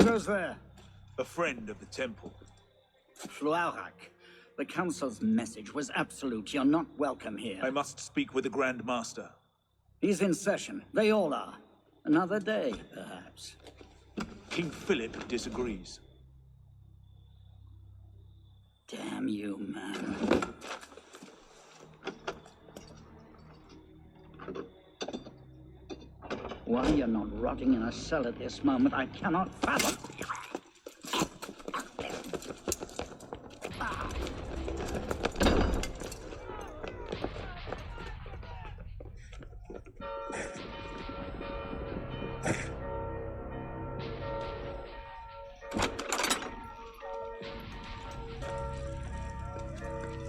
Who goes there? A friend of the temple. Flaغ. The council's message was absolute. You're not welcome here. I must speak with the Grand Master. He's in session. They all are. Another day, perhaps. King Philip disagrees. Damn you, man. Why you're not rotting in a cell at this moment, I cannot fathom.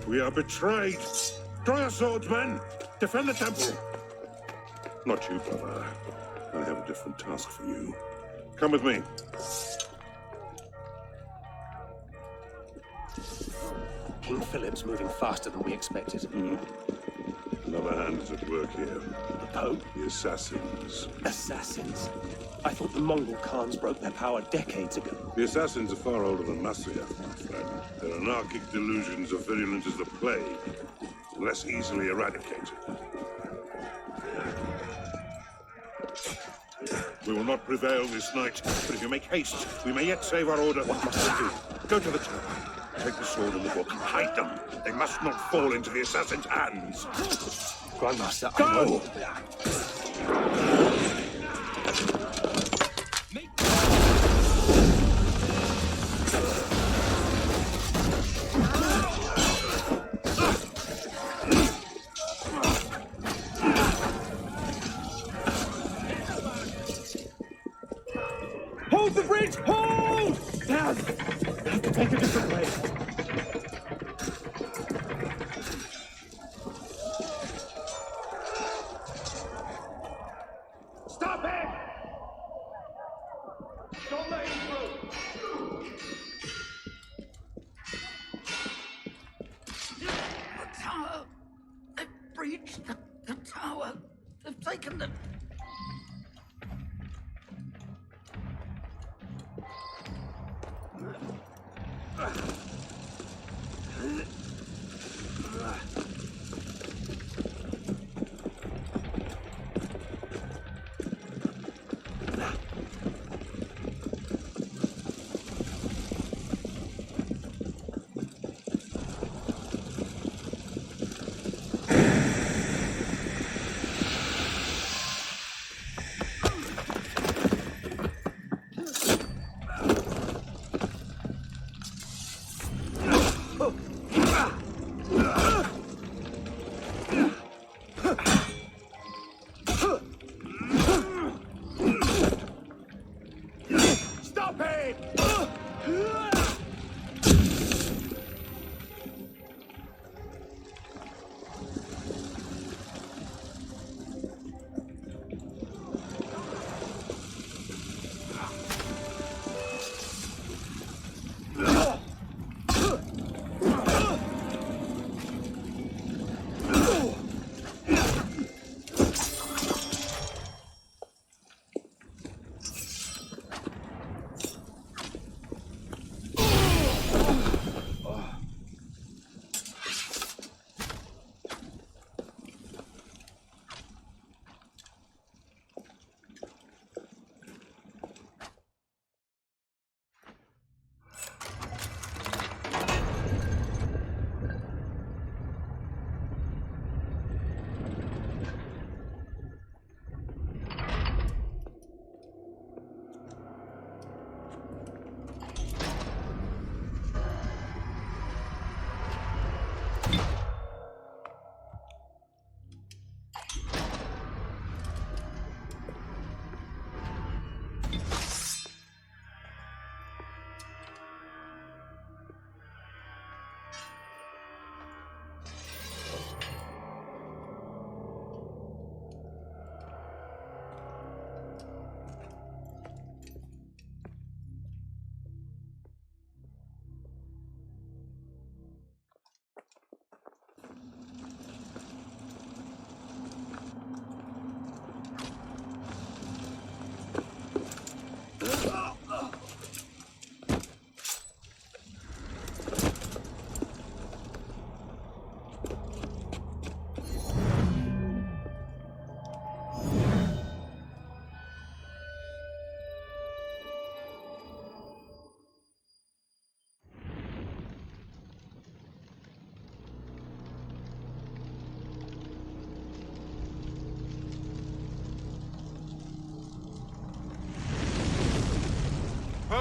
We are betrayed. Draw your swords, men. Defend the temple. Not you, brother. I have a different task for you. Come with me. King Philip's moving faster than we expected. Another hand is at work here. The Pope? The assassins. Assassins? I thought the Mongol Khans broke their power decades ago. The assassins are far older than Masyaf, my friend. Their anarchic delusions are virulent as the plague, less easily eradicated. We will not prevail this night, but if you make haste, we may yet save our order. What must we do? Go to the tower. Take the sword and the book. Hide them. They must not fall into the assassin's hands. Grandmaster, Go! I will. Hold the bridge! Hold! Down! I have to take a different way. Stop him! Don't let him through! The tower! They've breached the tower! They've taken the...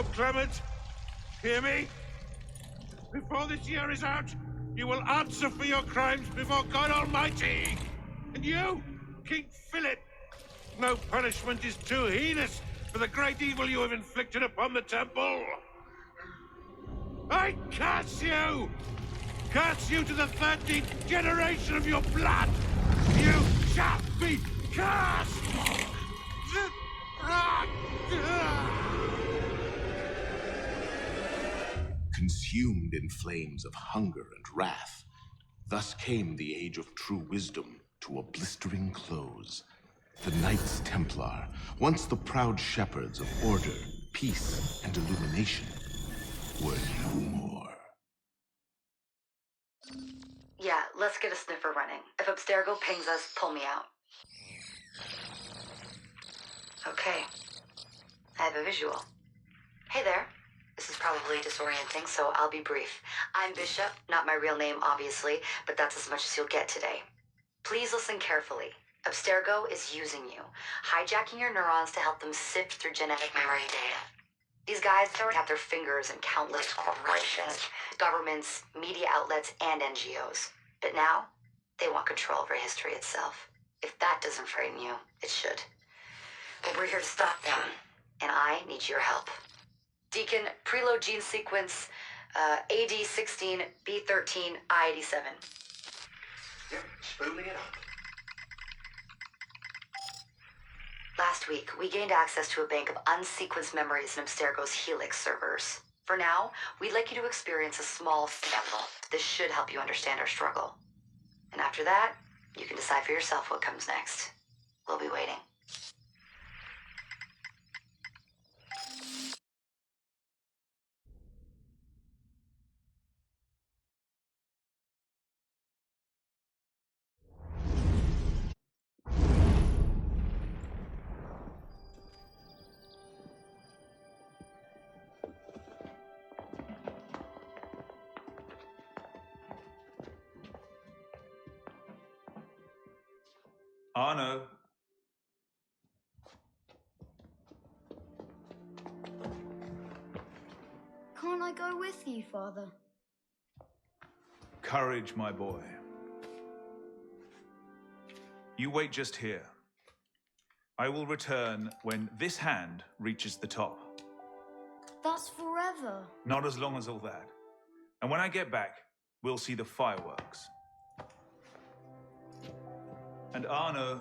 Pope Clement, hear me? Before this year is out, you will answer for your crimes before God Almighty. And you, King Philip, no punishment is too heinous for the great evil you have inflicted upon the temple. I curse you! Curse you to the 13th generation of your blood! You shall be cursed! Consumed in flames of hunger and wrath, thus came the age of true wisdom to a blistering close. The Knights Templar, once the proud shepherds of order, peace, and illumination, were no more. Yeah, let's get a sniffer running. If Abstergo pings us, pull me out. Okay. I have a visual. Hey there. This is probably disorienting, so I'll be brief. I'm Bishop, not my real name, obviously, but that's as much as you'll get today. Please listen carefully. Abstergo is using you, hijacking your neurons to help them sift through genetic memory data. These guys have their fingers in countless corporations, governments, media outlets, and NGOs. But now, they want control over history itself. If that doesn't frame you, it should. But we're here to stop them, and I need your help. Deacon, preload gene sequence AD16, B13, I87. Yep, spooling it up. Last week, we gained access to a bank of unsequenced memories in Abstergo's Helix servers. For now, we'd like you to experience a small sample. This should help you understand our struggle. And after that, you can decide for yourself what comes next. We'll be waiting. Arno. Can't I go with you, Father? Courage, my boy. You wait just here. I will return when this hand reaches the top. That's forever. Not as long as all that. And when I get back, we'll see the fireworks. And Arno,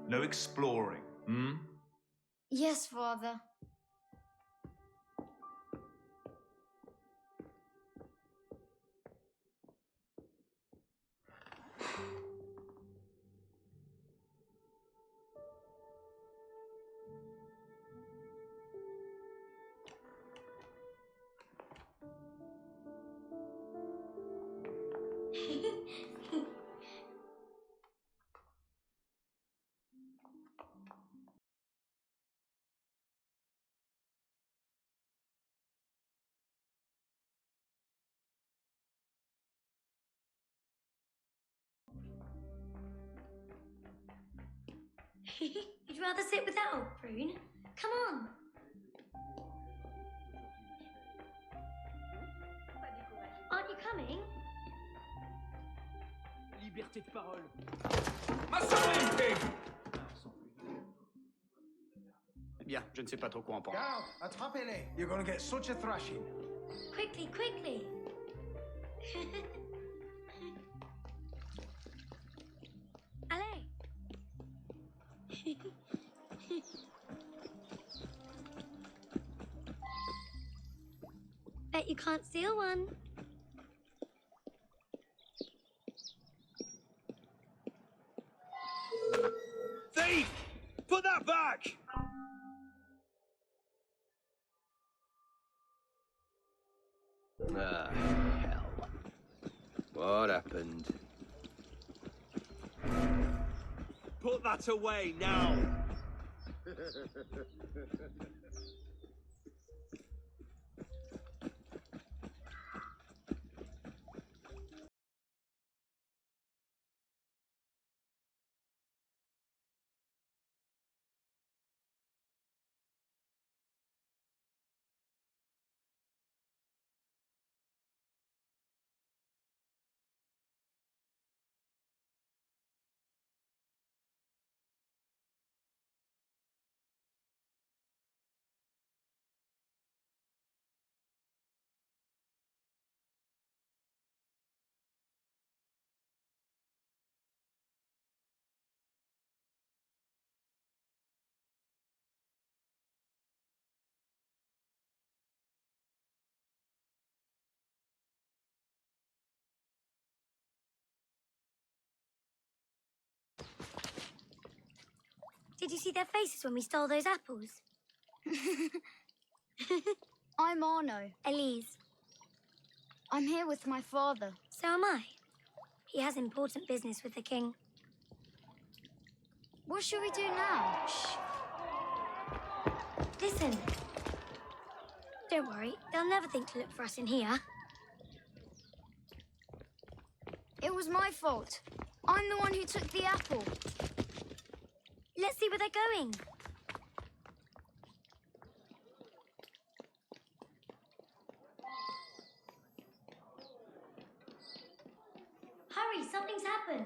no exploring, hmm? Yes, Father. You'd rather sit without, Prune? Come on. Aren't you coming? Liberté de parole. Massacrez, Bien, je ne sais pas trop quoi en penser. Go, attrapez-les. You're gonna get such a thrashing. Quickly, quickly. Allez. Bet you can't steal one. Thief! Put that back! Ah, hell. What happened? Put that away now! Did you see their faces when we stole those apples? I'm Arno. Elise. I'm here with my father. So am I. He has important business with the king. What should we do now? Shh. Listen. Don't worry, they'll never think to look for us in here. It was my fault. I'm the one who took the apple. Let's see where they're going. Hurry, something's happened.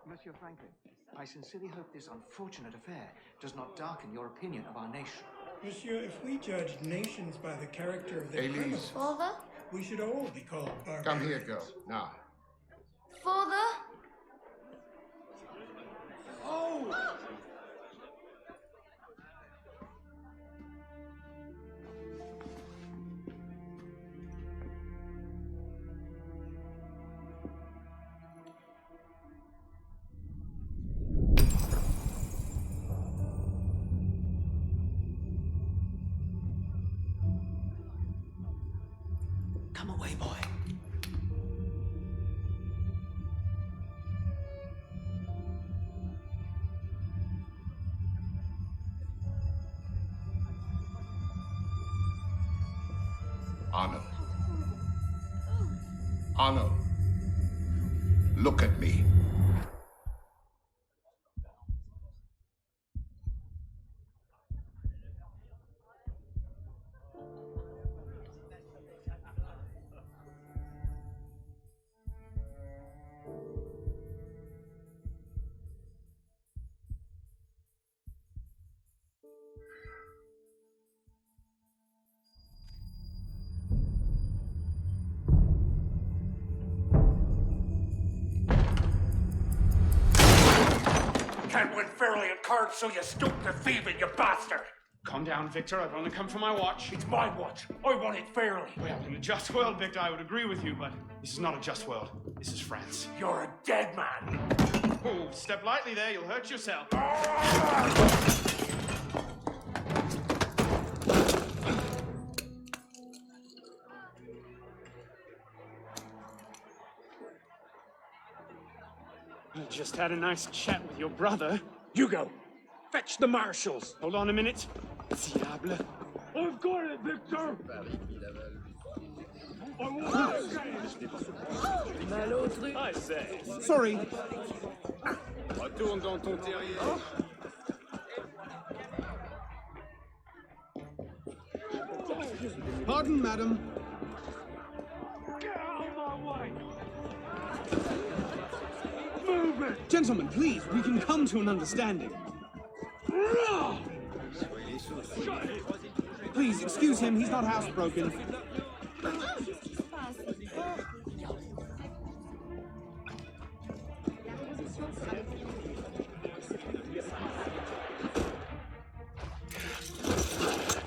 Monsieur Franklin, I sincerely hope this unfortunate affair does not darken your opinion of our nation. Monsieur, if we judged nations by the character of their Elise. criminals, Father? we should all be called barbarians. Come here, girl. Now. Father? Oh! Come away, boy. Arno. Arno. Look at me. Can't win fairly at cards, so you stoop to thieving, you bastard! Calm down, Victor. I've only come for my watch. It's my watch. I want it fairly. Well, in a just world, Victor, I would agree with you, but this is not a just world. This is France. You're a dead man. Oh, step lightly there. You'll hurt yourself. I just had a nice chat with your brother. Hugo, fetch the marshals. Hold on a minute. Diable. I've got it, Victor. I say. Sorry. Retourne dans ton terrier. Pardon, madam. Get out of my way. Gentlemen, please, we can come to an understanding. Please, excuse him, he's not housebroken.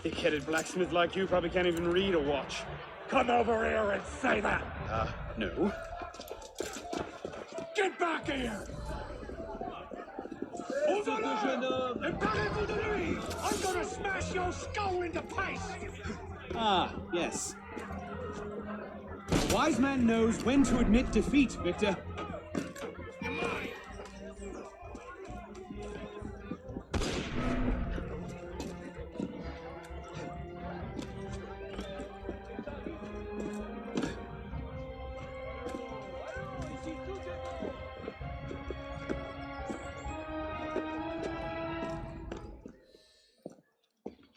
Thick-headed blacksmith like you probably can't even read a watch. Come over here and say that. No. Get back here! Over there! Embarrassing to me! I'm gonna smash your skull into paste! Ah, yes. A wise man knows when to admit defeat, Victor.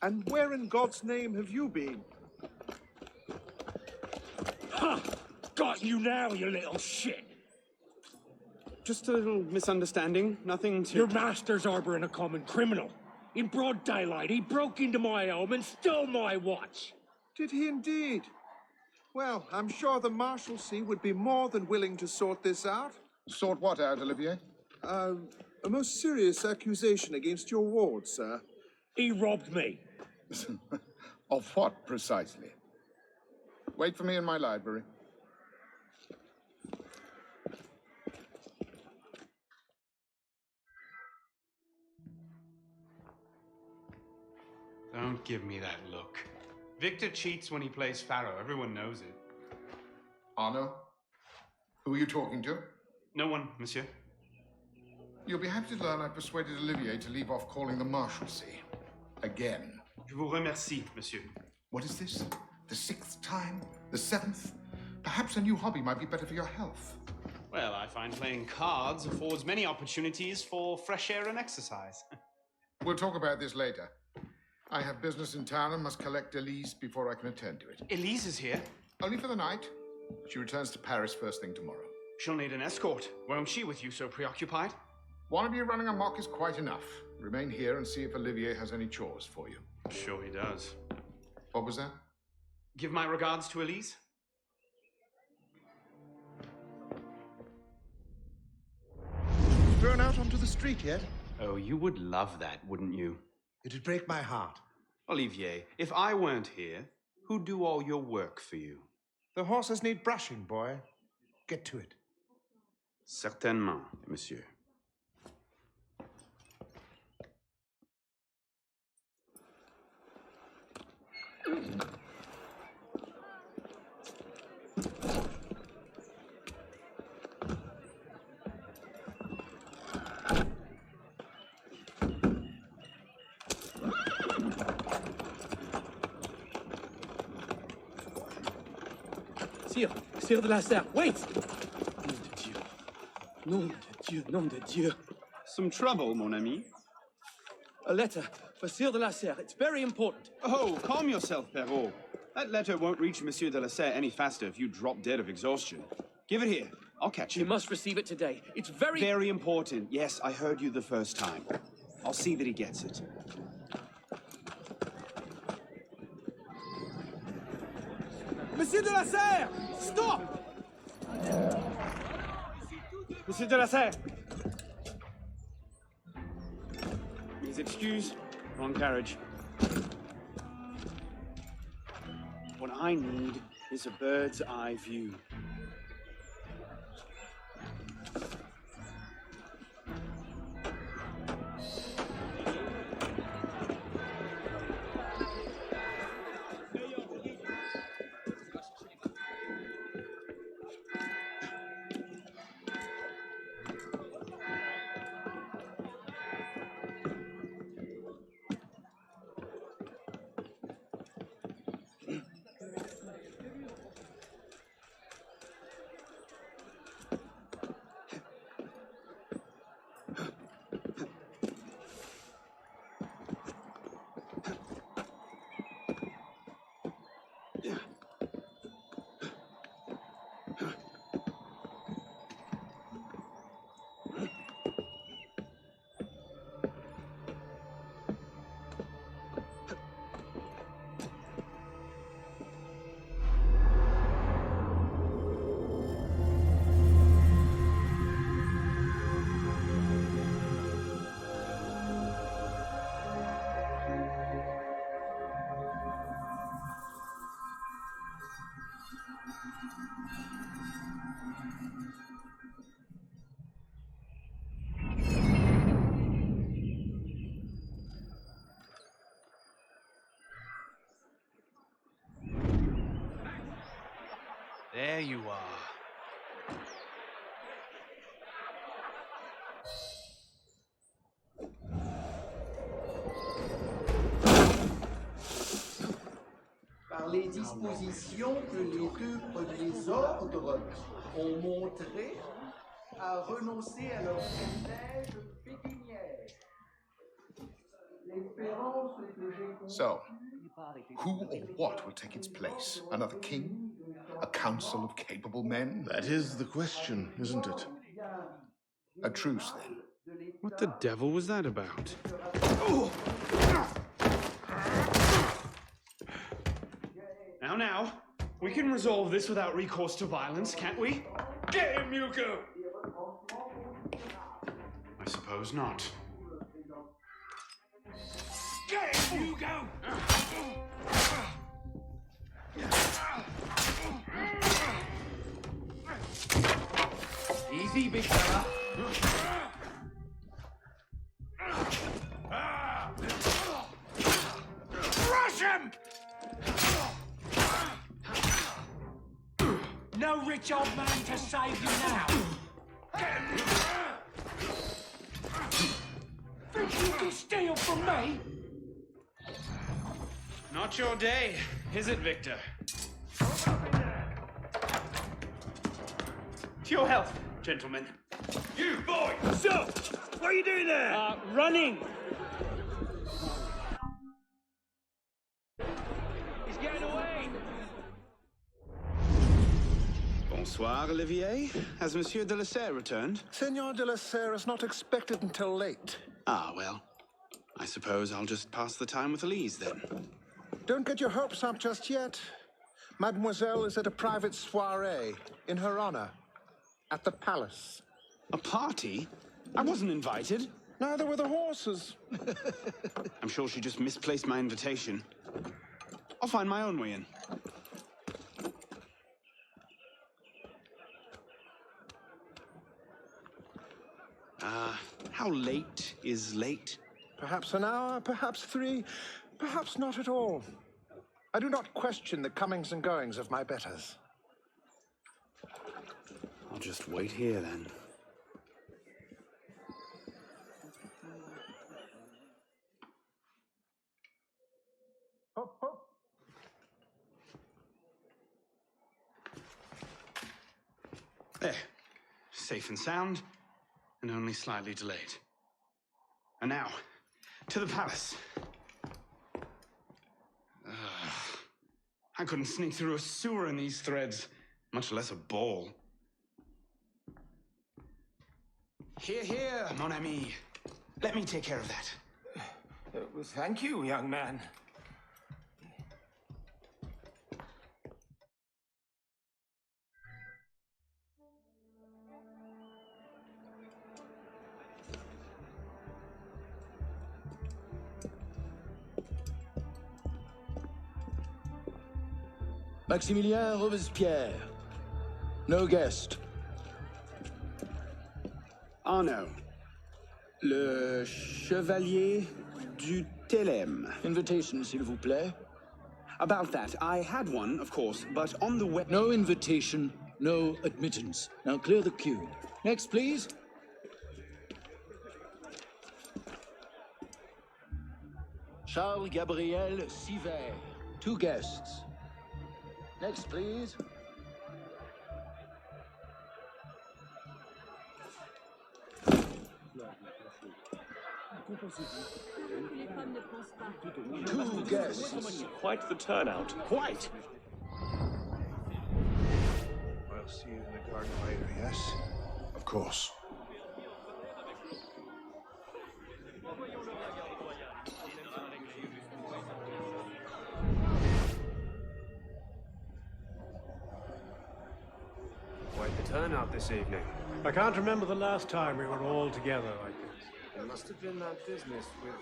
And where in God's name have you been? Ha! Got you now, you little shit! Just a little misunderstanding, nothing to... Your master's harboring a common criminal. In broad daylight, he broke into my home and stole my watch. Did he indeed? Well, I'm sure the Marshalsea would be more than willing to sort this out. Sort what out, Olivier? A most serious accusation against your ward, sir. He robbed me. Of what, precisely? Wait for me in my library. Don't give me that look. Victor cheats when he plays Pharaoh. Everyone knows it. Arno? Who are you talking to? No one, monsieur. You'll be happy to learn I persuaded Olivier to leave off calling the Marshalsea. Again. Je vous remercie, monsieur. What is this? The 6th time? The 7th? Perhaps a new hobby might be better for your health. Well, I find playing cards affords many opportunities for fresh air and exercise. We'll talk about this later. I have business in town and must collect Elise before I can attend to it. Elise is here? Only for the night. She returns to Paris first thing tomorrow. She'll need an escort, won't she, with you so preoccupied? One of you running amok is quite enough. Remain here and see if Olivier has any chores for you. Sure he does. What was that? Give my regards to Elise. Thrown out onto the street yet? Oh, you would love that, wouldn't you? It'd break my heart. Olivier, if I weren't here, who'd do all your work for you? The horses need brushing, boy. Get to it. Certainement, monsieur. Sire de la Serre, wait! Nom de Dieu, nom de Dieu. Some trouble, mon ami? A letter for Sire de la Serre. It's very important. Oh, calm yourself, Perrault. That letter won't reach Monsieur de la Serre any faster if you drop dead of exhaustion. Give it here. I'll catch you. You must receive it today. It's very... Very important. Yes, I heard you the first time. I'll see that he gets it. Monsieur de la Serre! Stop! Monsieur de la Serre! Please excuse. Wrong carriage. What I need is a bird's eye view. There you are. Par les dispositions que les deux premiers ordres ont montrées à renoncer à leur privilège pécuniaire. L'espérance que j'ai So, who or what will take its place? Another king? A council of capable men? That is the question, isn't it? A truce, then. What the devil was that about? Now, we can resolve this without recourse to violence, can't we? Get him, Yuko! I suppose not. Get him, Yuko! Easy, big fella. rich old man to save you now? Think you can steal from me? Not your day, is it, Victor? To your health, gentlemen. You boy! Sir! What are you doing there? Running! He's getting away! Bonsoir, Olivier. Has Monsieur de la Serre returned? Senor de la Serre is not expected until late. Ah, well. I suppose I'll just pass the time with Elise, then. Don't get your hopes up just yet. Mademoiselle is at a private soiree in her honor at the palace. A party? I wasn't invited. Neither were the horses. I'm sure she just misplaced my invitation. I'll find my own way in. How late is late? Perhaps an hour, perhaps 3, perhaps not at all. I do not question the comings and goings of my betters. I'll just wait here, then. Hop, hop. There. Safe and sound, and only slightly delayed. And now, to the palace. I couldn't sneak through a sewer in these threads, much less a ball. Here, here, mon ami. Let me take care of that. Thank you, young man. Maximilien Robespierre. No guest. Arno. Le Chevalier du Télème. Invitation, s'il vous plaît. About that, I had one, of course, but on the web... No invitation, no admittance. Now clear the queue. Next, please. Charles Gabriel Siver. 2 guests. Next, please. Two guests. Quite the turnout. Quite. I'll see you in the garden later, yes? Of course. Quite the turnout this evening. I can't remember the last time we were all together like this. It must have been that business with,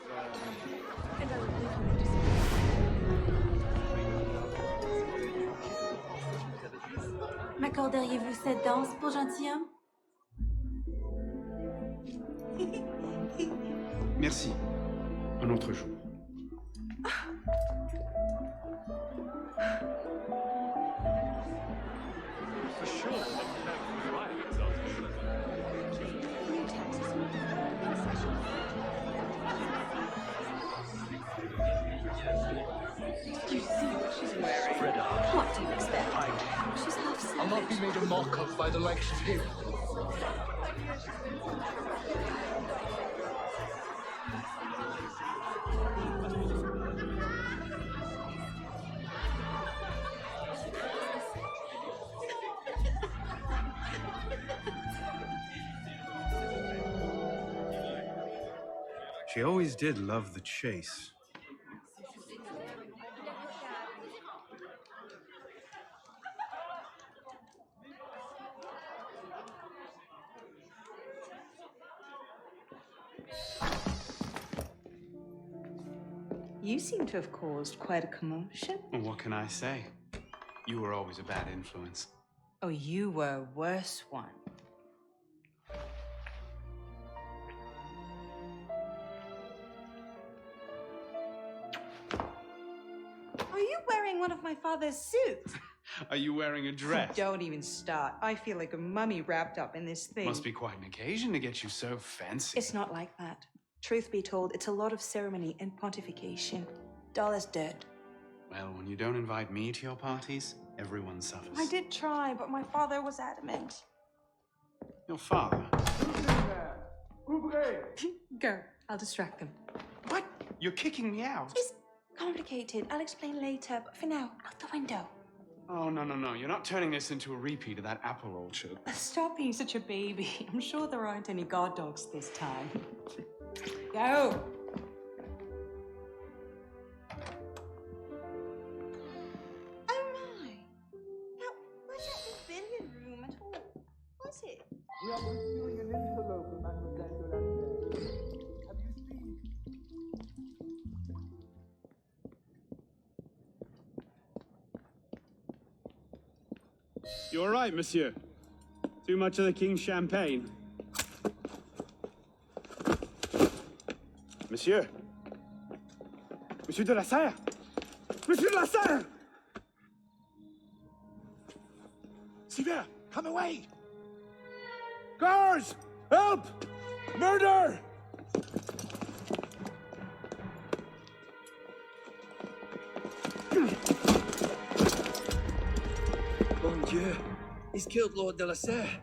M'accorderiez-vous cette danse pour gentilhomme? Merci. Un autre jour. For sure. You see what she's wearing? What do you expect? She's half savage. I'll not be made a mock of by the likes of him. She always did love the chase. You seem to have caused quite a commotion. Well, what can I say? You were always a bad influence. Oh, you were a worse one. Are you wearing one of my father's suits? Are you wearing a dress? Don't even start. I feel like a mummy wrapped up in this thing. Must be quite an occasion to get you so fancy. It's not like that. Truth be told, it's a lot of ceremony and pontification. Dull as dirt. Well, when you don't invite me to your parties, everyone suffers. I did try, but my father was adamant. Your father? Go. I'll distract them. What? You're kicking me out? It's complicated. I'll explain later, but for now, out the window. Oh, no. You're not turning this into a repeat of that apple orchard. Stop being such a baby. I'm sure there aren't any guard dogs this time. Go! Oh my! Now, where's that pavilion room at all? Was it? We are pursuing an interloper, Mademoiselle de la Terre. Have you seen? You all right, monsieur? Too much of the king's champagne? Monsieur? Monsieur de la Serre? Monsieur de la Serre! Sylvain, come away! Guards! Help! Murder! Mon Dieu, he's killed Lord de la Serre.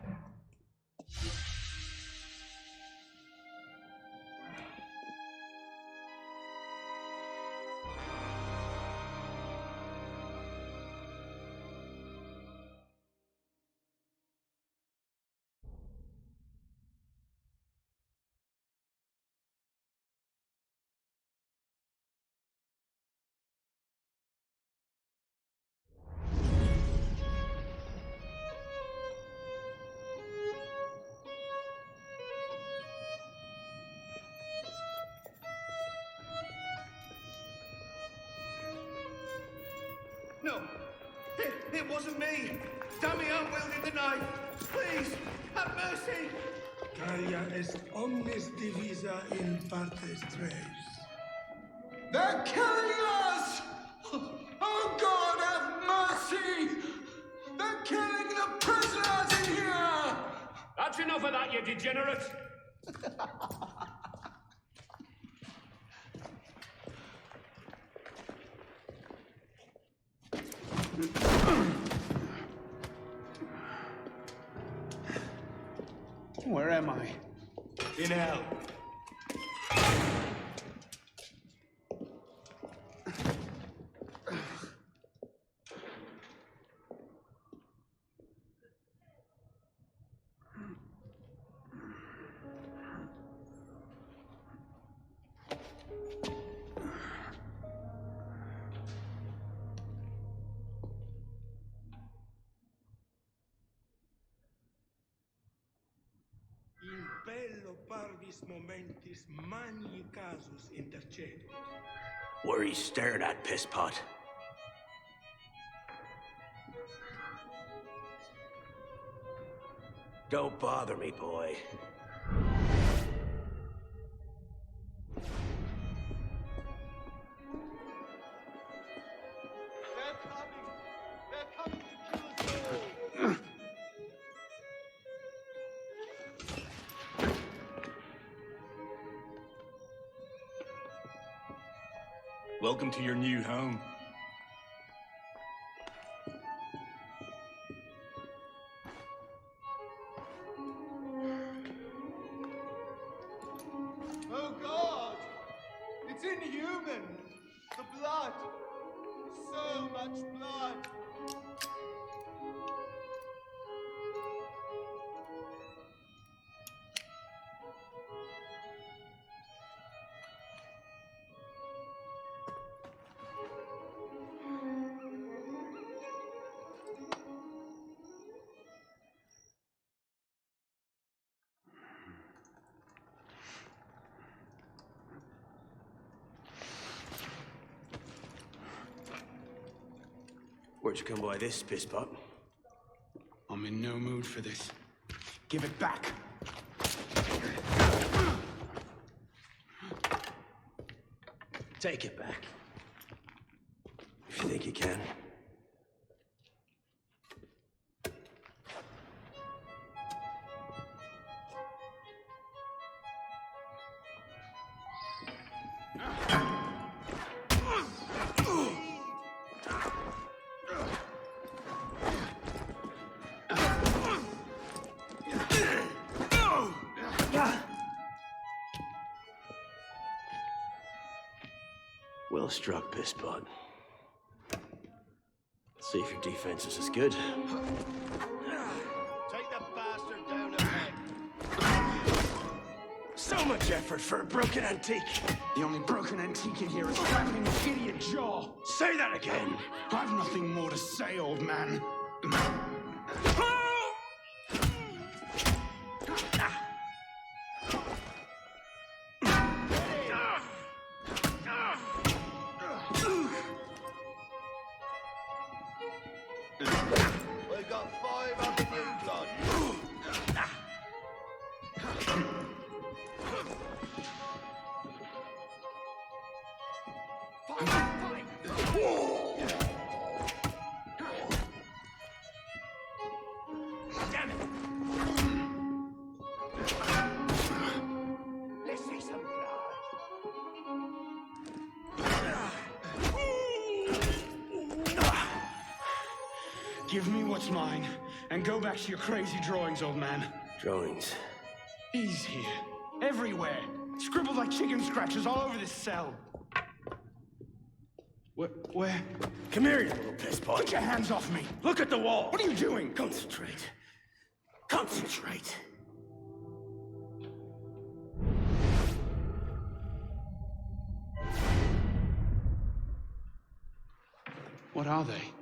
No, it wasn't me. Dummy unwielded the knife. Please, have mercy. Gaia est omnis divisa in partes tres. They're killing us! Oh God, have mercy! They're killing the prisoners in here! That's enough of that, you degenerate! Where am I? In hell. Bello parvis momentis magni casus intercedunt. What are you staring at, pisspot? Don't bother me, boy. They're coming. They're coming to kill us all. Welcome to your new home. Oh God! It's inhuman! The blood! So much blood! Where'd you come by this, pisspot? I'm in no mood for this. Give it back! Take it back. If you think you can. Well struck, Pisspot. See if your defense is as good. Take the bastard down the head. So much effort for a broken antique. The only broken antique in here is crackling his idiot jaw. Say that again. I've nothing more to say, old man. We've got 500 new blood. Damn it! Let's see some blood. Give me what's mine, and go back to your crazy drawings, old man. Drawings. He's here. Everywhere. Scribbled like chicken scratches all over this cell. Where? Come here, you little pisspot. Get your hands off me! Look at the wall! What are you doing? Concentrate. Concentrate. What are they?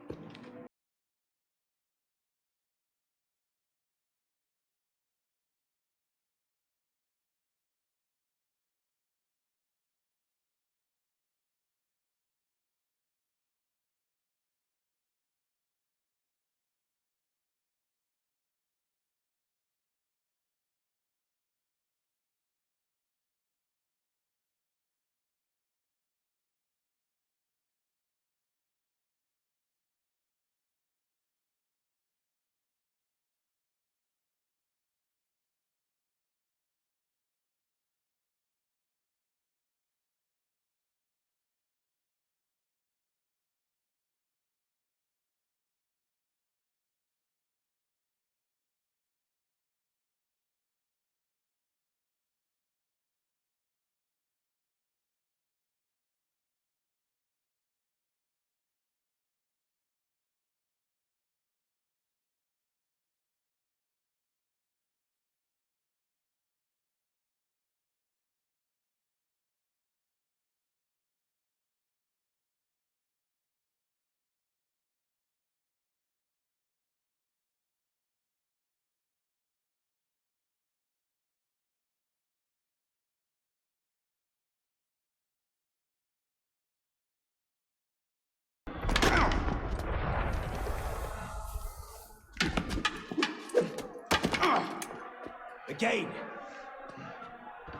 Again.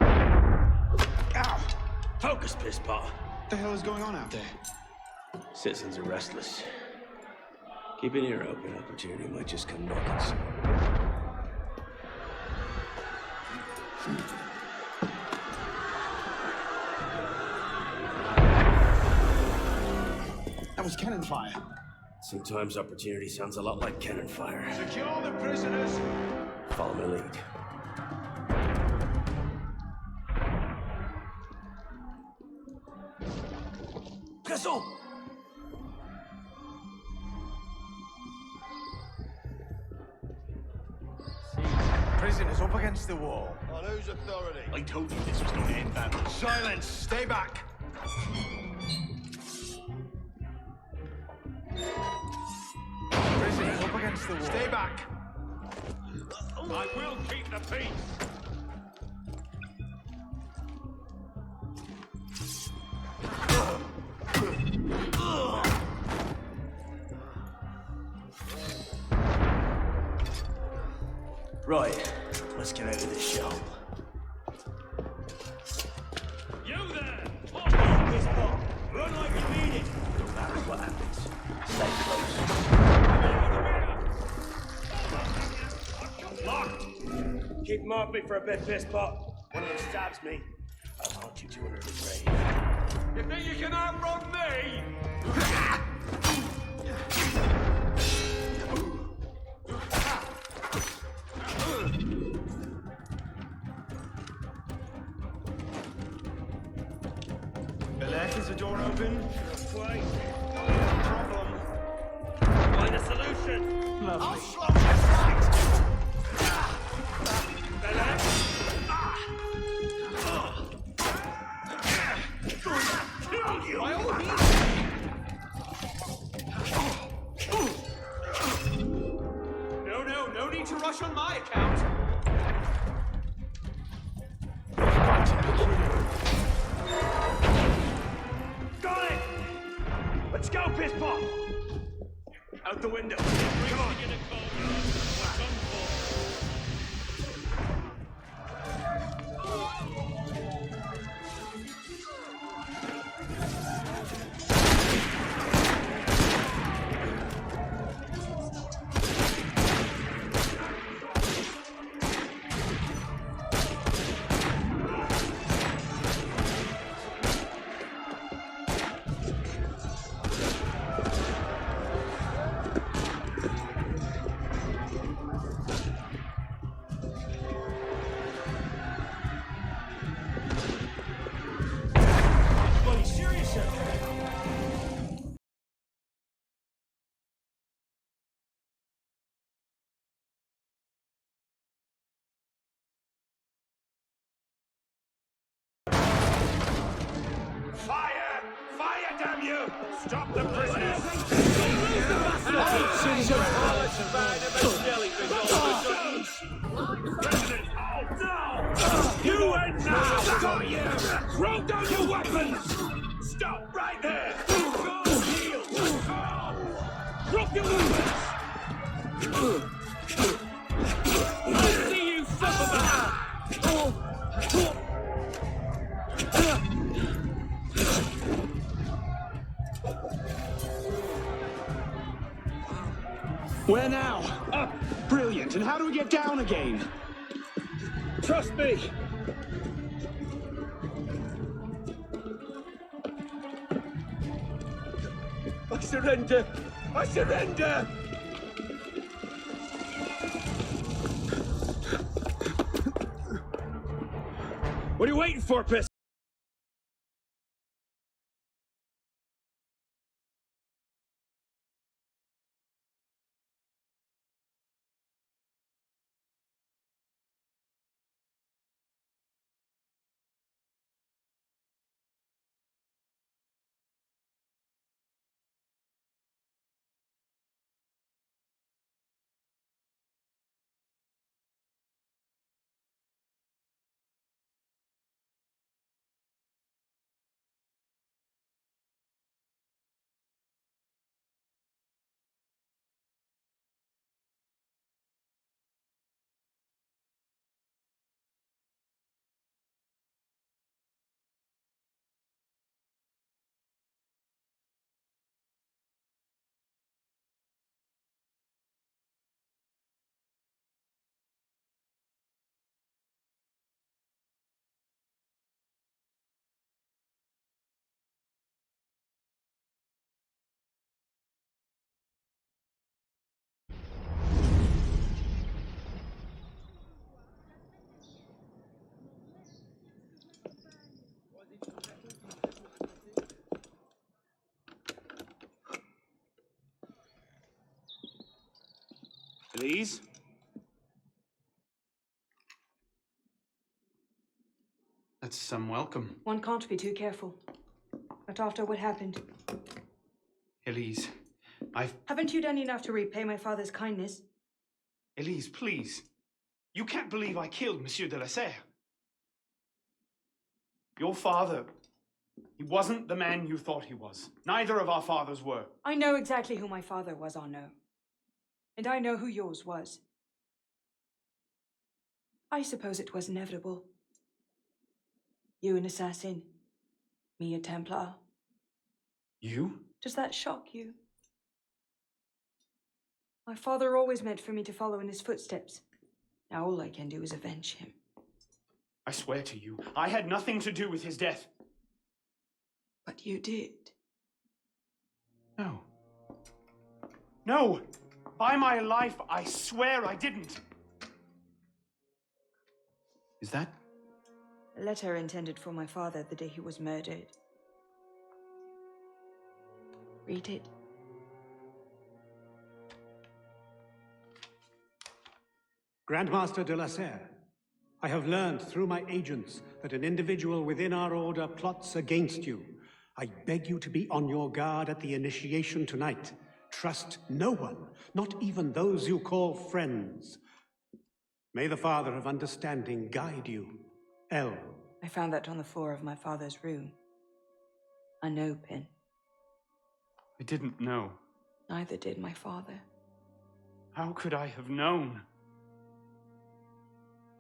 Ow! Focus, pisspot. What the hell is going on out there? Citizens are restless. Keep an ear open. Opportunity might just come knocking soon. That was cannon fire. Sometimes opportunity sounds a lot like cannon fire. Secure the prisoners. Follow my lead. Pistol! Prisoners up against the wall. On whose authority? I told you this was going to end badly. Silence! Stay back! Prisoners up against the wall. Stay back! I will keep the peace! Right, let's get out of this shell. You there! Pop this bomb! Run like you mean it! No matter what happens, stay close. Locked! Keep them off me for a bit, pisspot. One of them stabs me, I'll hunt you to another grave. You think you can outrun me? heck is the door open? Wait. Problem. Find a solution. Lovely. I'll slow your flight. Balack. Kill you. By all means. No need to rush on my account. Got it! Let's go, piss pop! Out the window. Come on. Fire! Fire, damn you! Stop the prisoners! You and now! Got you! Throw down your weapons! Stop right there! Go, heal! Drop your weapons! I'll see you suffer that! Where now? Up! Brilliant. And how do we get down again? Trust me! I surrender! I surrender! What are you waiting for, piss? Please? That's some welcome. One can't be too careful. Not after what happened. Elise, Haven't you done enough to repay my father's kindness? Elise, please. You can't believe I killed Monsieur de la Serre. Your father, he wasn't the man you thought he was. Neither of our fathers were. I know exactly who my father was, Arno. And I know who yours was. I suppose it was inevitable. You an assassin, me a Templar. You? Does that shock you? My father always meant for me to follow in his footsteps. Now all I can do is avenge him. I swear to you, I had nothing to do with his death. But you did. No. No! By my life, I swear I didn't. Is that? A letter intended for my father the day he was murdered. Read it. Grandmaster de la Serre, I have learned through my agents that an individual within our order plots against you. I beg you to be on your guard at the initiation tonight. Trust no one, not even those you call friends. May the Father of Understanding guide you. L. I found that on the floor of my father's room. I know, Pin. I didn't know. Neither did my father. How could I have known?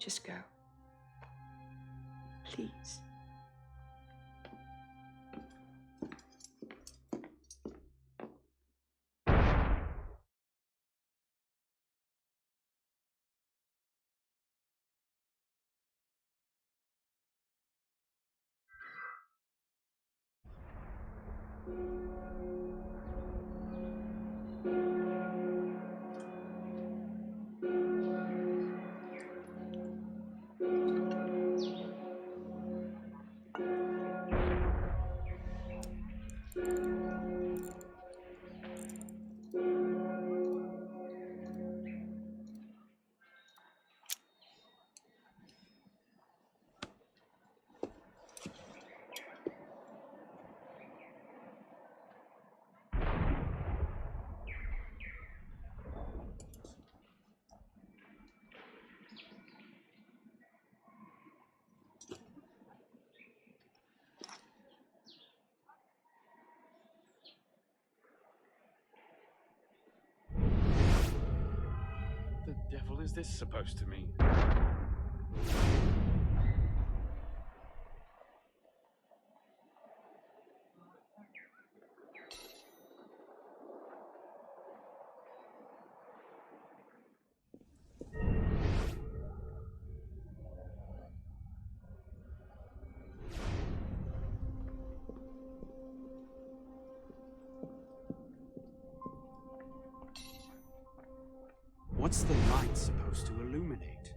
Just go. Please. The devil is this supposed to mean? What's the light supposed to illuminate?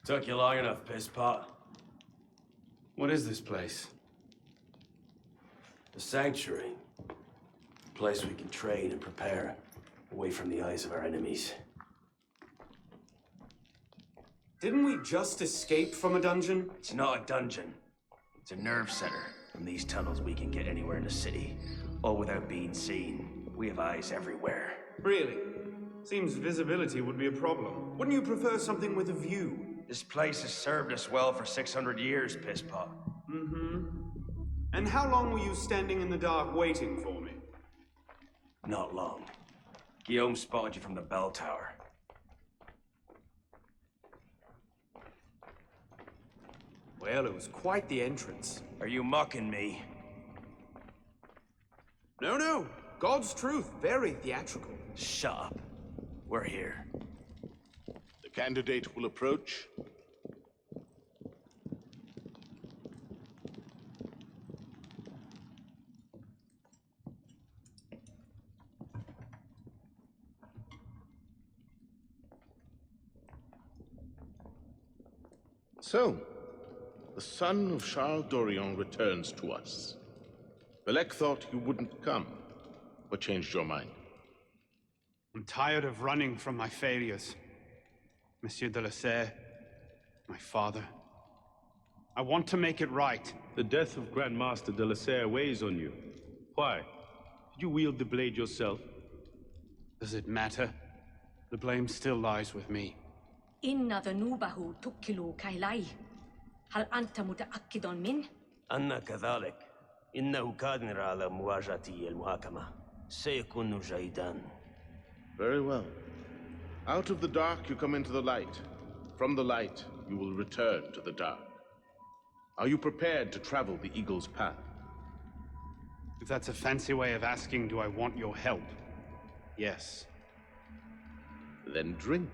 Took you long enough, pisspot. What is this place? The sanctuary. A place we can trade and prepare, away from the eyes of our enemies. Didn't we just escape from a dungeon? It's not a dungeon. It's a nerve center. From these tunnels we can get anywhere in the city, all without being seen. We have eyes everywhere. Really? Seems visibility would be a problem. Wouldn't you prefer something with a view? This place has served us well for 600 years, pisspot. Mm-hmm. And how long were you standing in the dark waiting for me? Not long. Guillaume spotted you from the bell tower. Well, it was quite the entrance. Are you mocking me? No, no. God's truth, very theatrical. Shut up. We're here. The candidate will approach. So, the son of Charles Dorian returns to us. Balac thought you wouldn't come, but changed your mind. I'm tired of running from my failures. Monsieur de la Serre, my father. I want to make it right. The death of Grand Master de la Serre weighs on you. Why? Did you wield the blade yourself? Does it matter? The blame still lies with me. إن ذنوبه تكل كيلي. هل أنت متأكد منه؟ أنا كذلك. إنه قادر على مواجهة المحاكمة. سيكون جيدا. Very well. Out of the dark you come into the light. From the light you will return to the dark. Are you prepared to travel the Eagle's path? If that's a fancy way of asking, do I want your help? Yes. Then drink.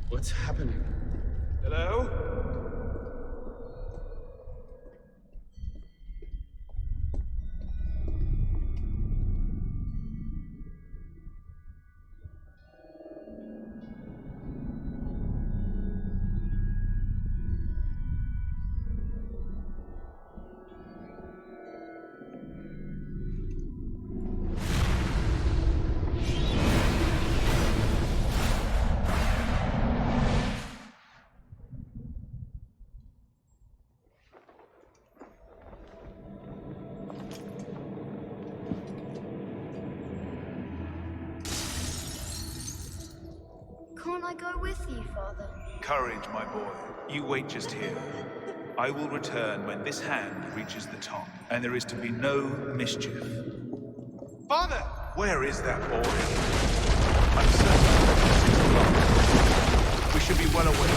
What's happening? Hello? Can't I go with you, Father? Courage, my boy. You wait just here. I will return when this hand reaches the top, and there is to be no mischief. Father! Where is that boy? I'm certain we should be well away.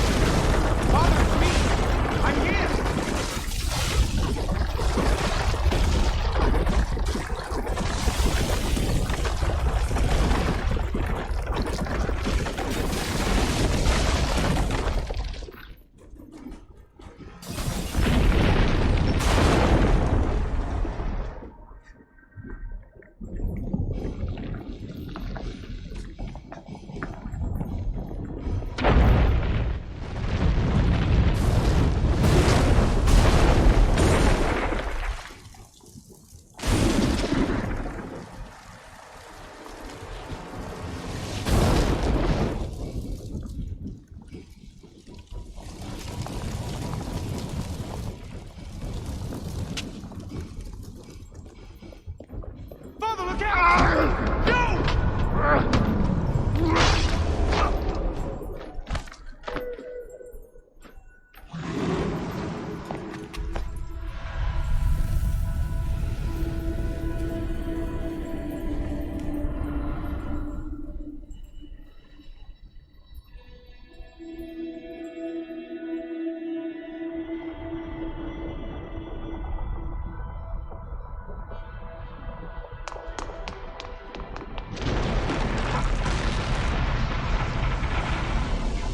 Father, it's me! I'm here!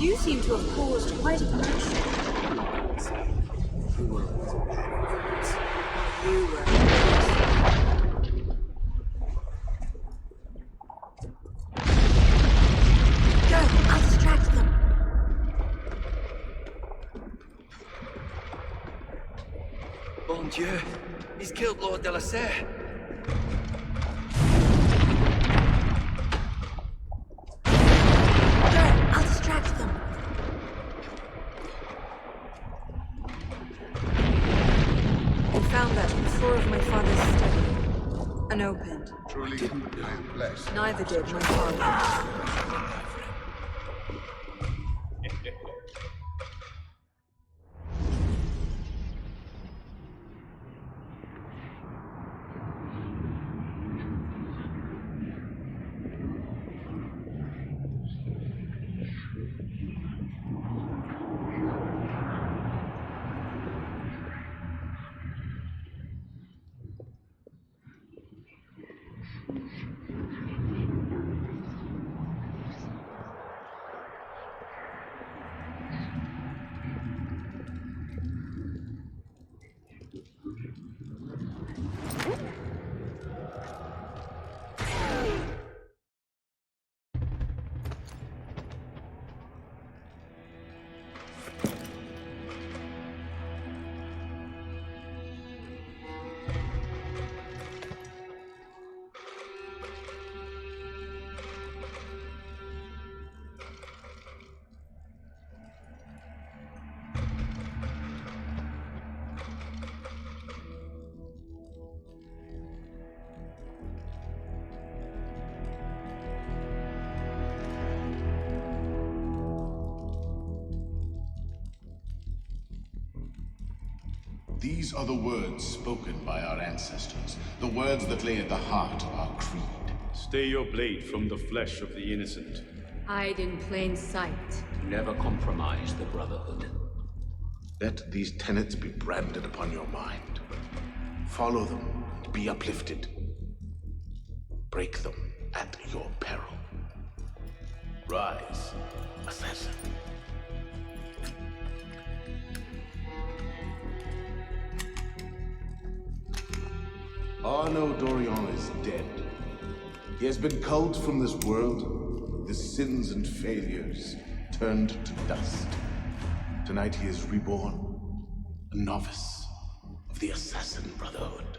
You seem to have caused quite a commotion. You were. Go, I'll distract them. Bon Dieu, he's killed Lord de la Serre. found that on the floor of my father's study. Unopened. Truly, I am blessed. Neither did my father. These are the words spoken by our ancestors, the words that lay at the heart of our creed. Stay your blade from the flesh of the innocent. Hide in plain sight. Never compromise the Brotherhood. Let these tenets be branded upon your mind. Follow them and be uplifted. Break them at your peril. Rise, assassin. Arno Dorian is dead. He has been culled from this world, his sins and failures turned to dust. Tonight he is reborn, a novice of the Assassin Brotherhood.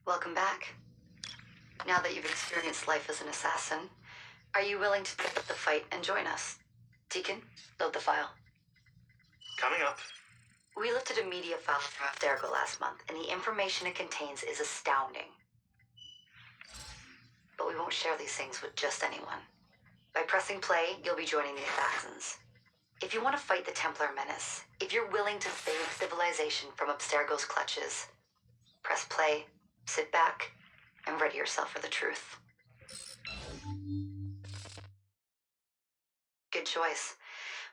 Welcome back. Now that you've experienced life as an assassin, are you willing to pick up the fight and join us? Deacon, load the file. Coming up. We lifted a media file from Abstergo last month, and the information it contains is astounding. But we won't share these things with just anyone. By pressing play, you'll be joining the Assassins. If you want to fight the Templar menace, if you're willing to save civilization from Abstergo's clutches, press play, sit back, and ready yourself for the truth. Good choice.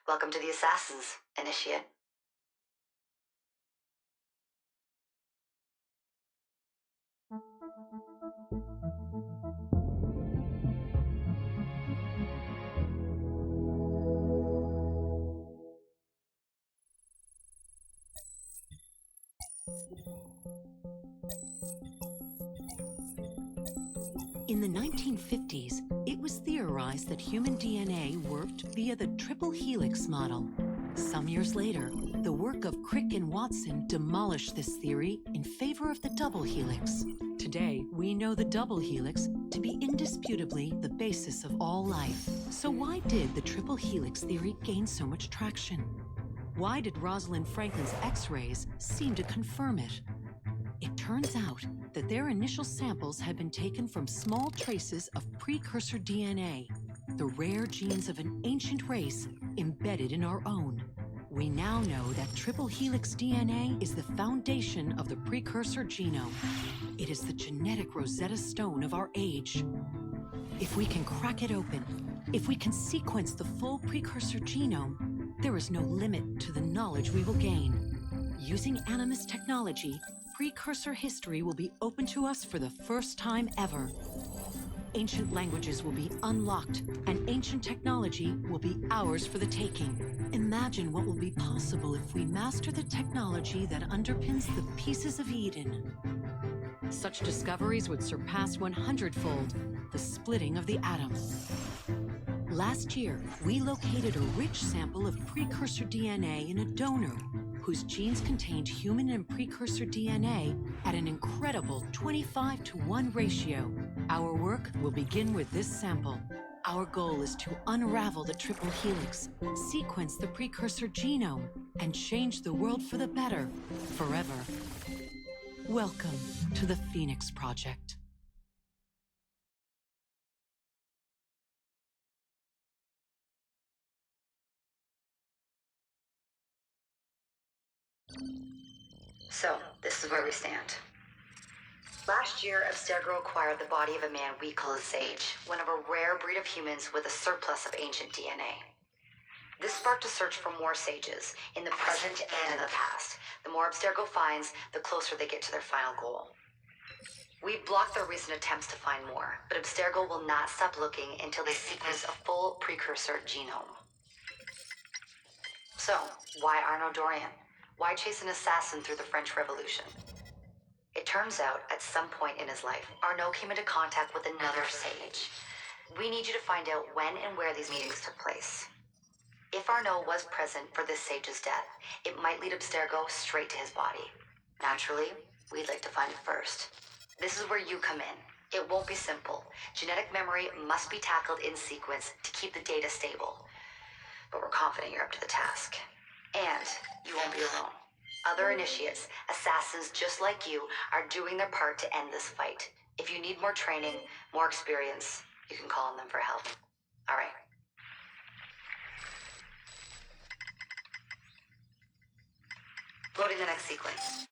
Welcome to the Assassins, Initiate. In the 1950s, it was theorized that human DNA worked via the triple helix model. Some years later, the work of Crick and Watson demolished this theory in favor of the double helix. Today, we know the double helix to be indisputably the basis of all life. So why did the triple helix theory gain so much traction? Why did Rosalind Franklin's X-rays seem to confirm it? It turns out that their initial samples had been taken from small traces of precursor DNA, the rare genes of an ancient race embedded in our own. We now know that triple helix DNA is the foundation of the precursor genome. It is the genetic Rosetta Stone of our age. If we can crack it open, if we can sequence the full precursor genome, there is no limit to the knowledge we will gain. Using Animus technology, precursor history will be open to us for the first time ever. Ancient languages will be unlocked, and ancient technology will be ours for the taking. Imagine what will be possible if we master the technology that underpins the pieces of Eden. Such discoveries would surpass 100-fold the splitting of the atom. Last year, we located a rich sample of precursor DNA in a donor whose genes contained human and precursor DNA at an incredible 25-to-1 ratio. Our work will begin with this sample. Our goal is to unravel the triple helix, sequence the precursor genome, and change the world for the better, forever. Welcome to the Phoenix Project. So, this is where we stand. Last year, Abstergo acquired the body of a man we call a sage, one of a rare breed of humans with a surplus of ancient DNA. This sparked a search for more sages, in the present and in the past. The more Abstergo finds, the closer they get to their final goal. We've blocked their recent attempts to find more, but Abstergo will not stop looking until they sequence a full precursor genome. So, why Arno Dorian? Why chase an assassin through the French Revolution? It turns out, at some point in his life, Arno came into contact with another sage. We need you to find out when and where these meetings took place. If Arno was present for this sage's death, it might lead Abstergo straight to his body. Naturally, we'd like to find it first. This is where you come in. It won't be simple. Genetic memory must be tackled in sequence to keep the data stable. But we're confident you're up to the task. And you won't be alone. Other initiates, assassins just like you, are doing their part to end this fight. If you need more training, more experience, you can call on them for help. All right. Loading the next sequence.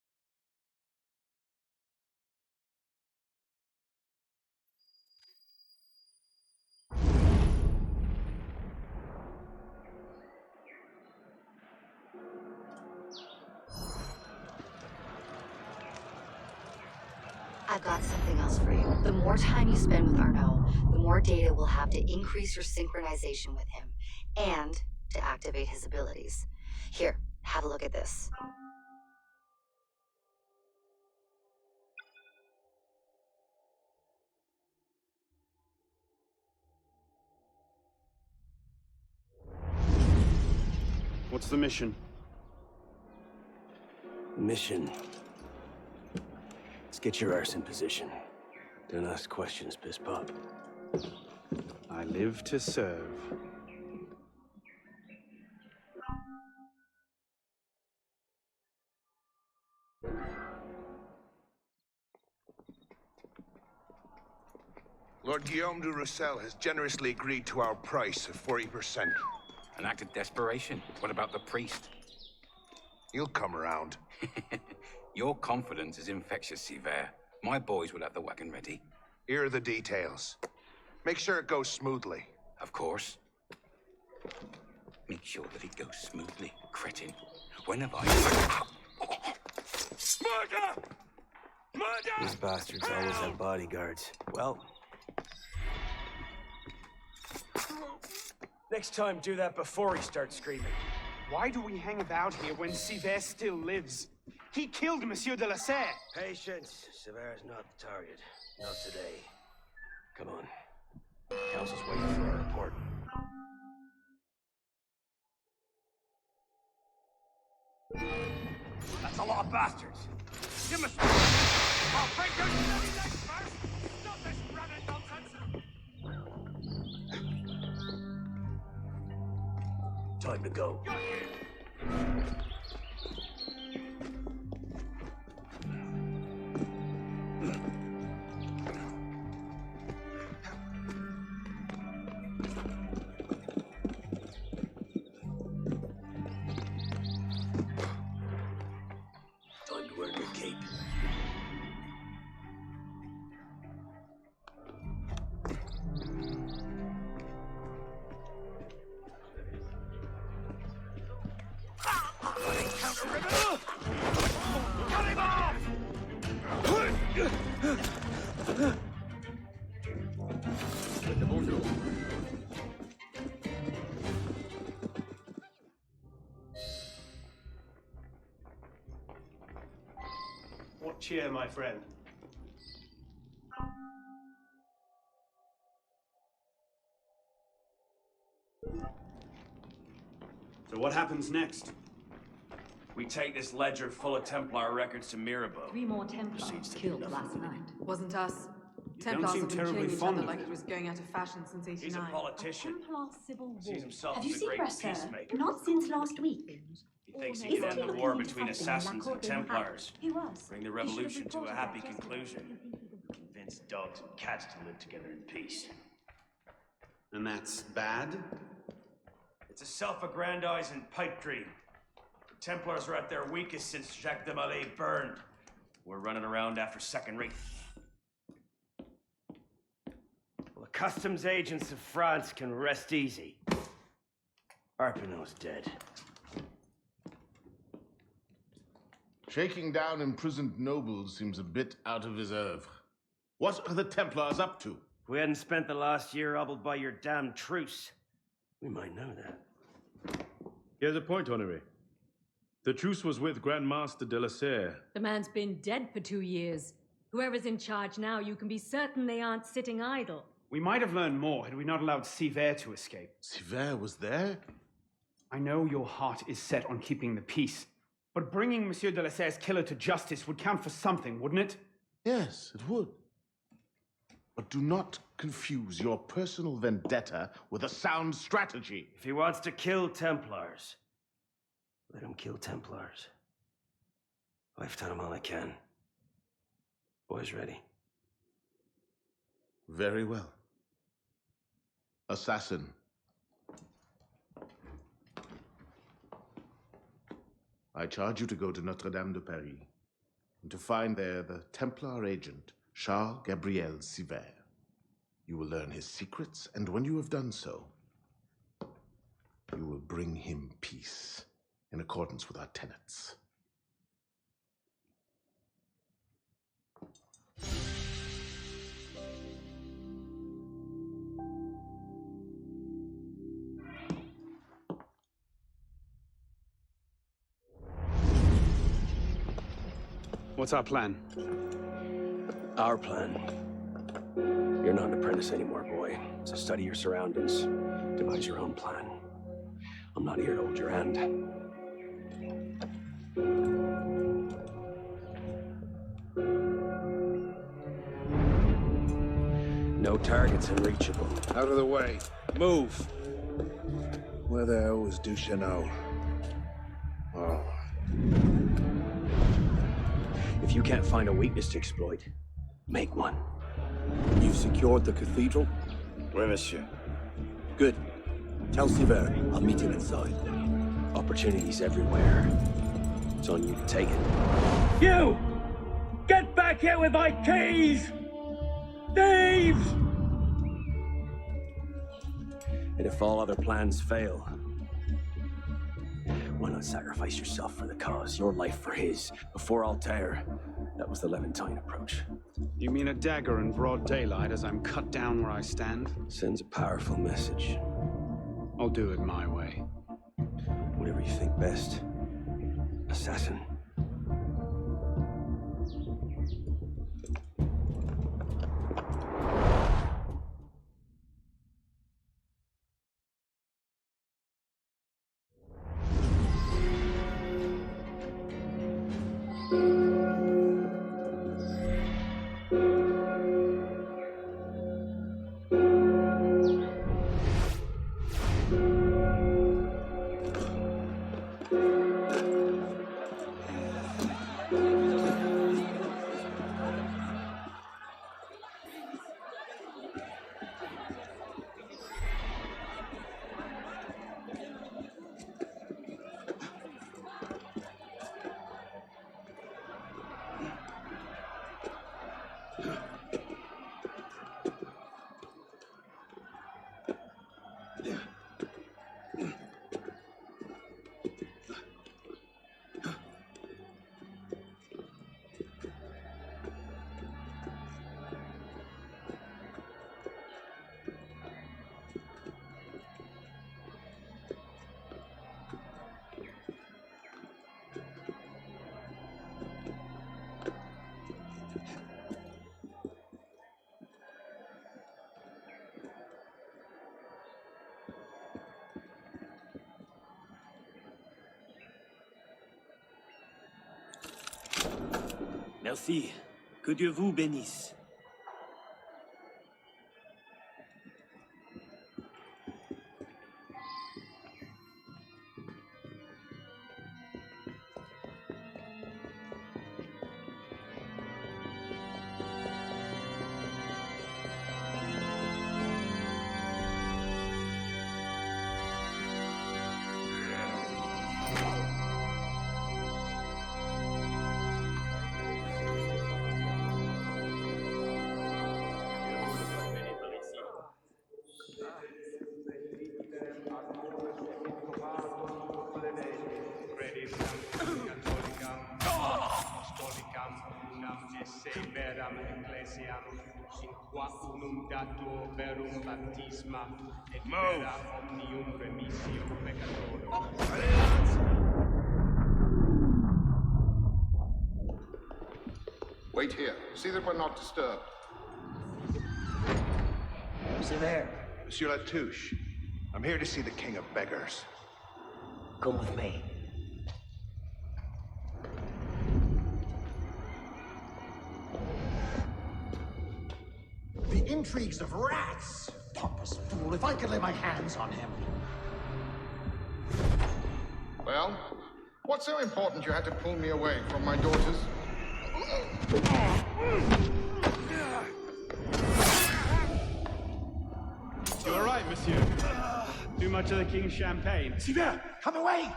I've got something else for you. The more time you spend with Arno, the more data we'll have to increase your synchronization with him, and to activate his abilities. Here, have a look at this. What's the mission? Mission. Let's get your arse in position. Don't ask questions, piss pop. I live to serve. Lord Guillaume de Roussel has generously agreed to our price of 40%. An act of desperation? What about the priest? He'll come around. Your confidence is infectious, Sever. My boys will have the wagon ready. Here are the details. Make sure it goes smoothly. Of course. Make sure that it goes smoothly, cretin. When have I... Murder! Murder! These bastards always have bodyguards. Well... next time, do that before he starts screaming. Why do we hang about here when Sever still lives? He killed Monsieur de la Serre. Patience. Sever's not the target. Not today. Come on. Council's waiting for our report. That's a lot of bastards. Give us... I'll break your silly legs first! Stop this rabbit nonsense! Time to go. Time to wear your cape. What cheer, my friend? So what happens next? We take this ledger full of Templar records to Mirabeau. 3 more Templars killed last night. Wasn't us. don't Templars seem have been terribly killing each fond other of like it. it was going out of fashion since '89. He's a politician. Templar civil war. Sees himself Have as you a seen great press, sir? peacemaker. Not since last week. He thinks he can end the war between assassins and Templars. He was. Bring the revolution to a happy conclusion. Convince dogs and cats to live together in peace. And that's bad? It's a self-aggrandizing pipe dream. The Templars are at their weakest since Jacques de Molay burned. We're running around after second-rate. Well, the customs agents of France can rest easy. Arpinot's dead. Shaking down imprisoned nobles seems a bit out of his oeuvre. What are the Templars up to? If we hadn't spent the last year hobbled by your damn truce, we might know that. Here's a point, Honoré. The truce was with Grand Master de la Serre. The man's been dead for 2 years. Whoever's in charge now, you can be certain they aren't sitting idle. We might have learned more had we not allowed Sivert to escape. Sivert was there? I know your heart is set on keeping the peace, but bringing Monsieur de la Serre's killer to justice would count for something, wouldn't it? Yes, it would. But do not confuse your personal vendetta with a sound strategy. If he wants to kill Templars, let him kill Templars. I've done all I can. Boys ready? Very well. Assassin. I charge you to go to Notre-Dame de Paris and to find there the Templar agent, Charles Gabriel Sivert. You will learn his secrets, and when you have done so, you will bring him peace in accordance with our tenets. What's our plan? Our plan. You're not an apprentice anymore, boy. So study your surroundings. Devise your own plan. I'm not here to hold your hand. No targets unreachable. Out of the way. Move. Where the hell was Duchesneau? Oh. If you can't find a weakness to exploit, make one. You've secured the cathedral? Oui, monsieur. Good. Tell Sivert I'll meet him inside. Opportunities everywhere. It's on you to take it. You! Get back here with my keys! Thieves! And if all other plans fail, why not sacrifice yourself for the cause, your life for his? Before Altair, that was the Levantine approach. You mean a dagger in broad daylight as I'm cut down where I stand? Sends a powerful message. I'll do it my way. Whatever you think best, assassin. Merci. Que Dieu vous bénisse. Wait here. See that we're not disturbed. Sévère. Monsieur Latouche, I'm here to see the King of Beggars. Come with me. The intrigues of rats! Pompous fool, if I could lay my hands on him. Well, what's so important you had to pull me away from my daughters? You all right, monsieur? Too much of the king's champagne? Sylvain, come away!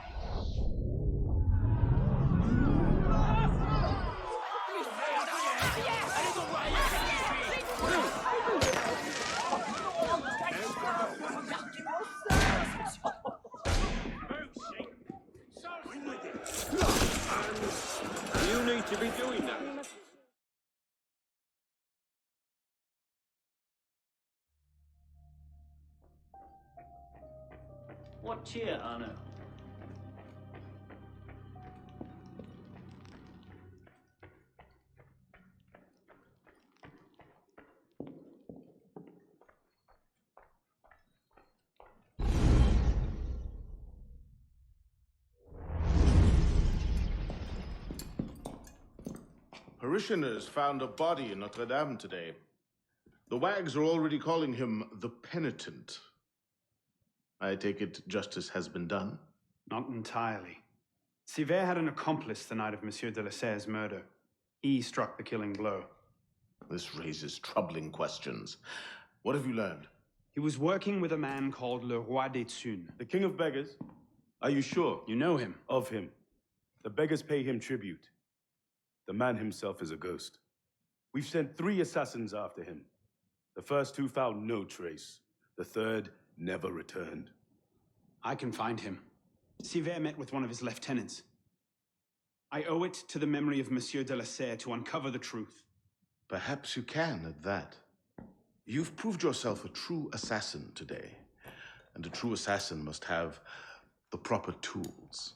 You need to be doing that. What cheer, Arno? Parishioners found a body in Notre Dame today. The wags are already calling him the Penitent. I take it justice has been done? Not entirely. Sivert had an accomplice the night of Monsieur de la Serre's murder. He struck the killing blow. This raises troubling questions. What have you learned? He was working with a man called Le Roi des Thunes. The King of Beggars? Are you sure? You know him? Of him. The beggars pay him tribute. The man himself is a ghost. We've sent 3 assassins after him. The first 2 found no trace. The third never returned. I can find him. Sivert met with one of his lieutenants. I owe it to the memory of Monsieur de la Serre to uncover the truth. Perhaps you can at that. You've proved yourself a true assassin today. And a true assassin must have the proper tools.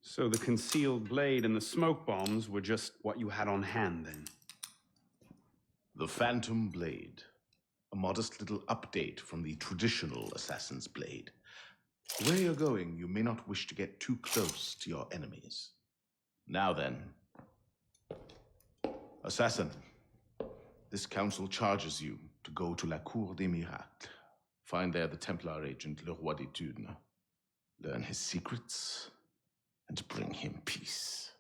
So the concealed blade and the smoke bombs were just what you had on hand, then? The Phantom Blade. A modest little update from the traditional assassin's blade. Where you're going, you may not wish to get too close to your enemies. Now then. Assassin, this council charges you to go to La Cour des Miracles. Find there the Templar agent, Le Roi des Thunes. Learn his secrets and bring him peace.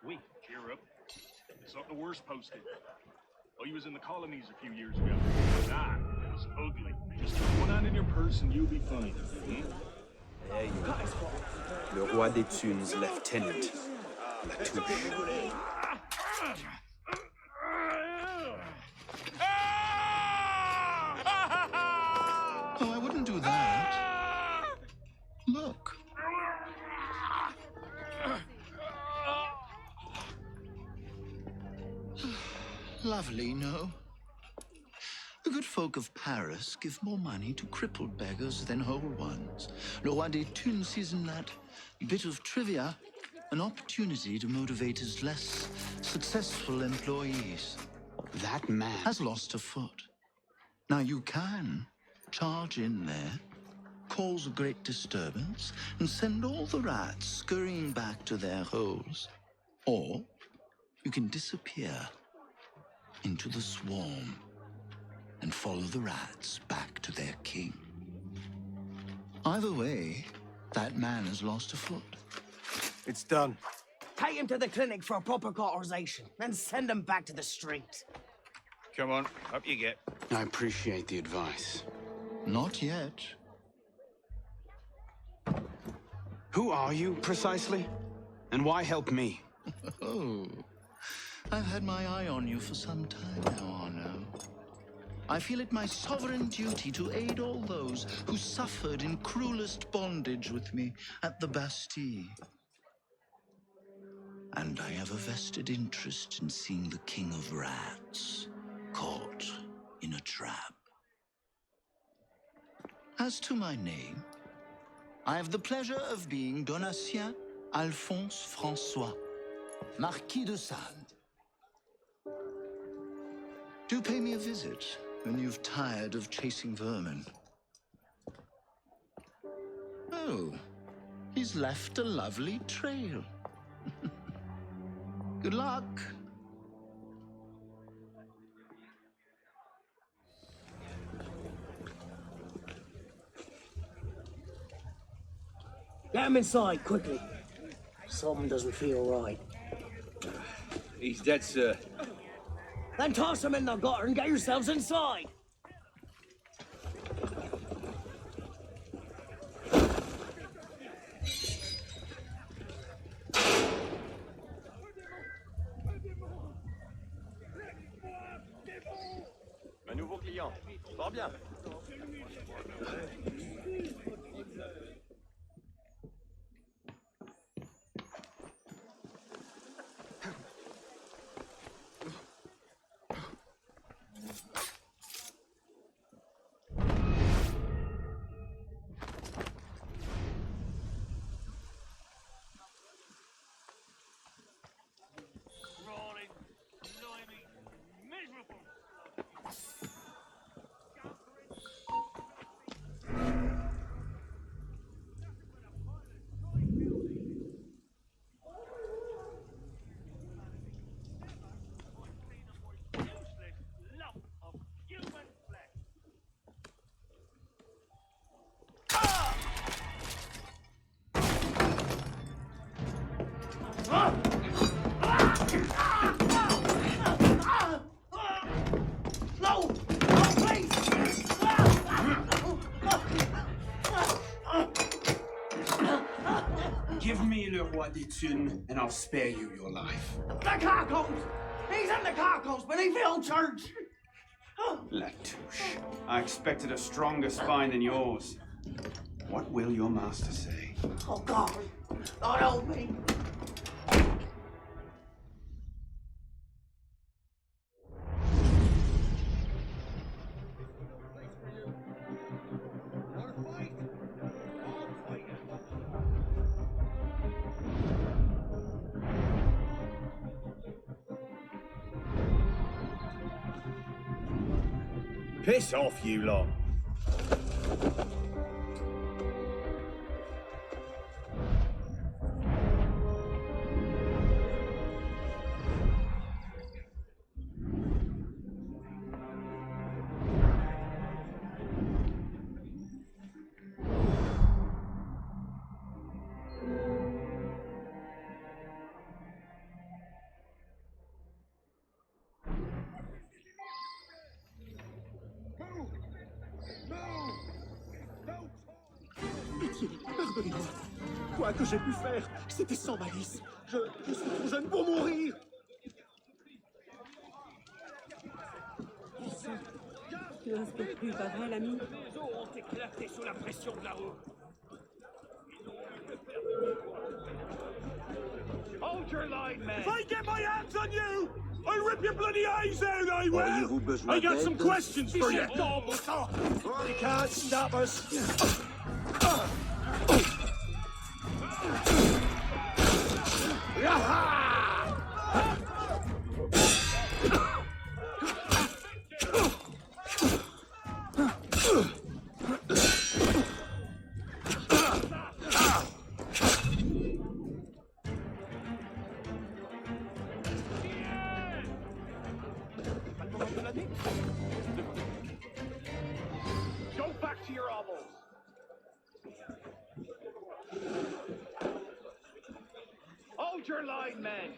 Wait, cheer up. It's not the worst posting. I was in the colonies a few years ago. That was ugly. Just keep one hand in your purse and you'll be fine. There you go. Le Roi des Thunes' lieutenant. Latouche. Oh, I wouldn't do that. lovely, no? The good folk of Paris give more money to crippled beggars than whole ones. Le Roi des Thunes sees in that bit of trivia an opportunity to motivate his less successful employees. That man has lost a foot. Now you can charge in there, cause a great disturbance, and send all the rats scurrying back to their holes. Or you can disappear into the swarm and follow the rats back to their king. Either way, that man has lost a foot. It's done. Take him to the clinic for a proper cauterization, then send him back to the street. Come on, up you get. I appreciate the advice. Not yet. Who are you, precisely? And why help me? Oh, I've had my eye on you for some time now, Arno. I feel it my sovereign duty to aid all those who suffered in cruelest bondage with me at the Bastille. And I have a vested interest in seeing the King of Rats caught in a trap. As to my name, I have the pleasure of being Donatien Alphonse François, Marquis de Sade. Do pay me a visit when you've tired of chasing vermin. Oh, he's left a lovely trail. Good luck. Get him inside, quickly. Something doesn't feel right. He's dead, sir. Then toss him in the gutter and get yourselves inside. Un nouveau client. Fort bien. Give me Le Roi des Thunes, and I'll spare you your life. The carcos! He's in the carcos beneath the old church! Latouche, I expected a stronger spine than yours. What will your master say? Oh, God! Don't help me! Piss off, you lot. Pardonnez-moi. Quoi que j'ai pu faire, c'était sans malice. Je suis trop jeune pour mourir. Tu n'inspires plus, pas vrai, l'ami? Les os ont éclaté sous la pression de la roue. Hold your line, man! If I get my hands on you, I'll rip your bloody eyes out, I will! I got some questions for you! You can't stop us! Go back to your ovals. Hold your line, men.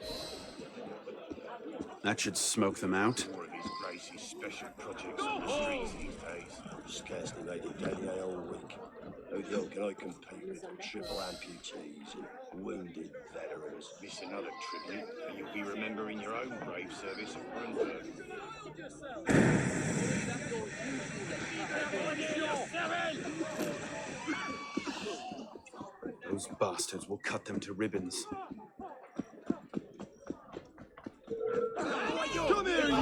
That should smoke them out. More of his Gracie's special projects on the streets these days. Scarcely made it down the whole week. How the hell can I compete with triple amputees and wounded veterans? Miss another tribute, and you'll be remembering your own brave service at Brunberg. Those bastards will cut them to ribbons. Come here, you!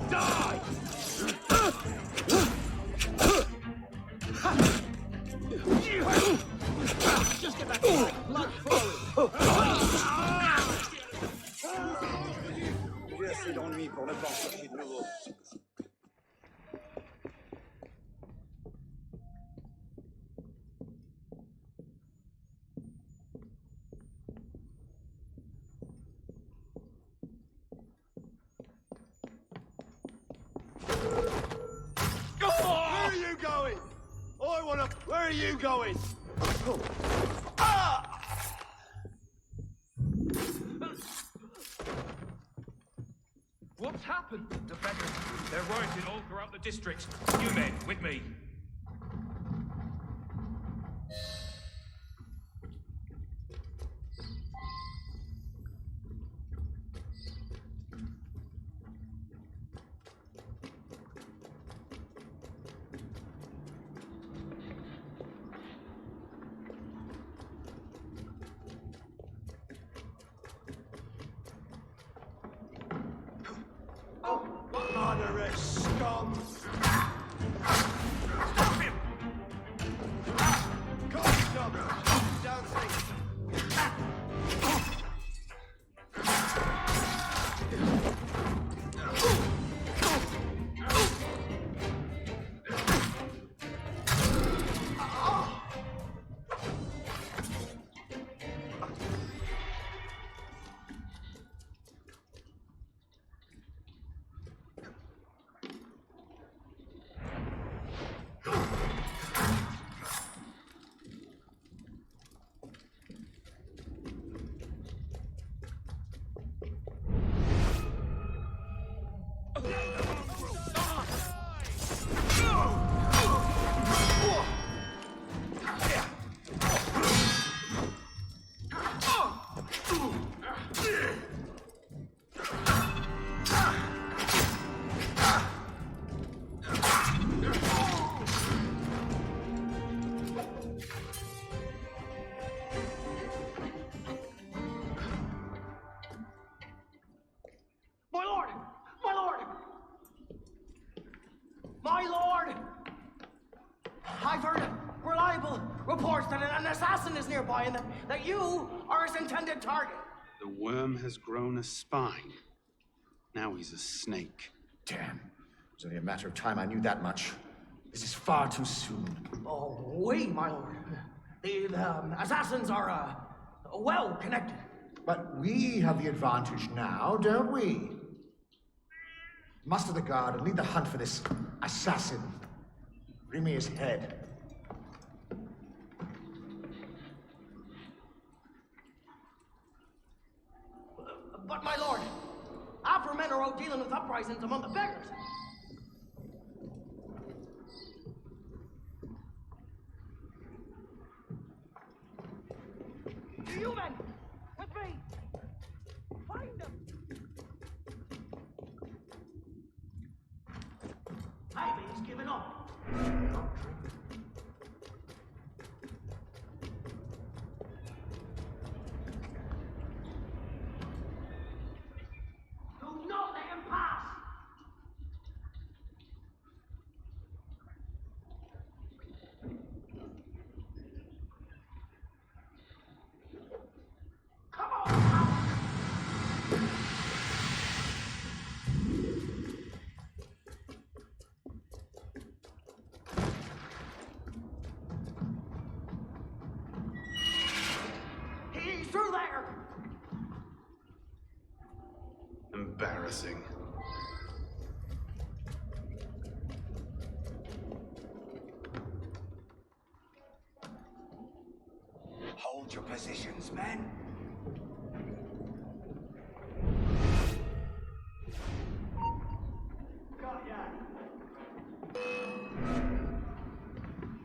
Die! Just get back to life. Blood flowing. J'ai assez d'ennuis pour ne pas en chercher de nouveau. Where are you going? Where are you going? What's happened? The veterans. They're rioting all throughout the district. You men, with me. Murderous scum! Stop him! Constable! Down safe! My lord! I've heard reliable reports that an assassin is nearby and that you are his intended target. The worm has grown a spine. Now he's a snake. Damn. It was only a matter of time I knew that much. This is far too soon. Oh, oui, my lord. The assassins are, well connected. But we have the advantage now, don't we? Muster the guard and lead the hunt for this assassin. Bring me his head. But, my lord, our men are out dealing with uprisings among the beggars. You men, with me! Find them! embarrassing. Hold your positions, men.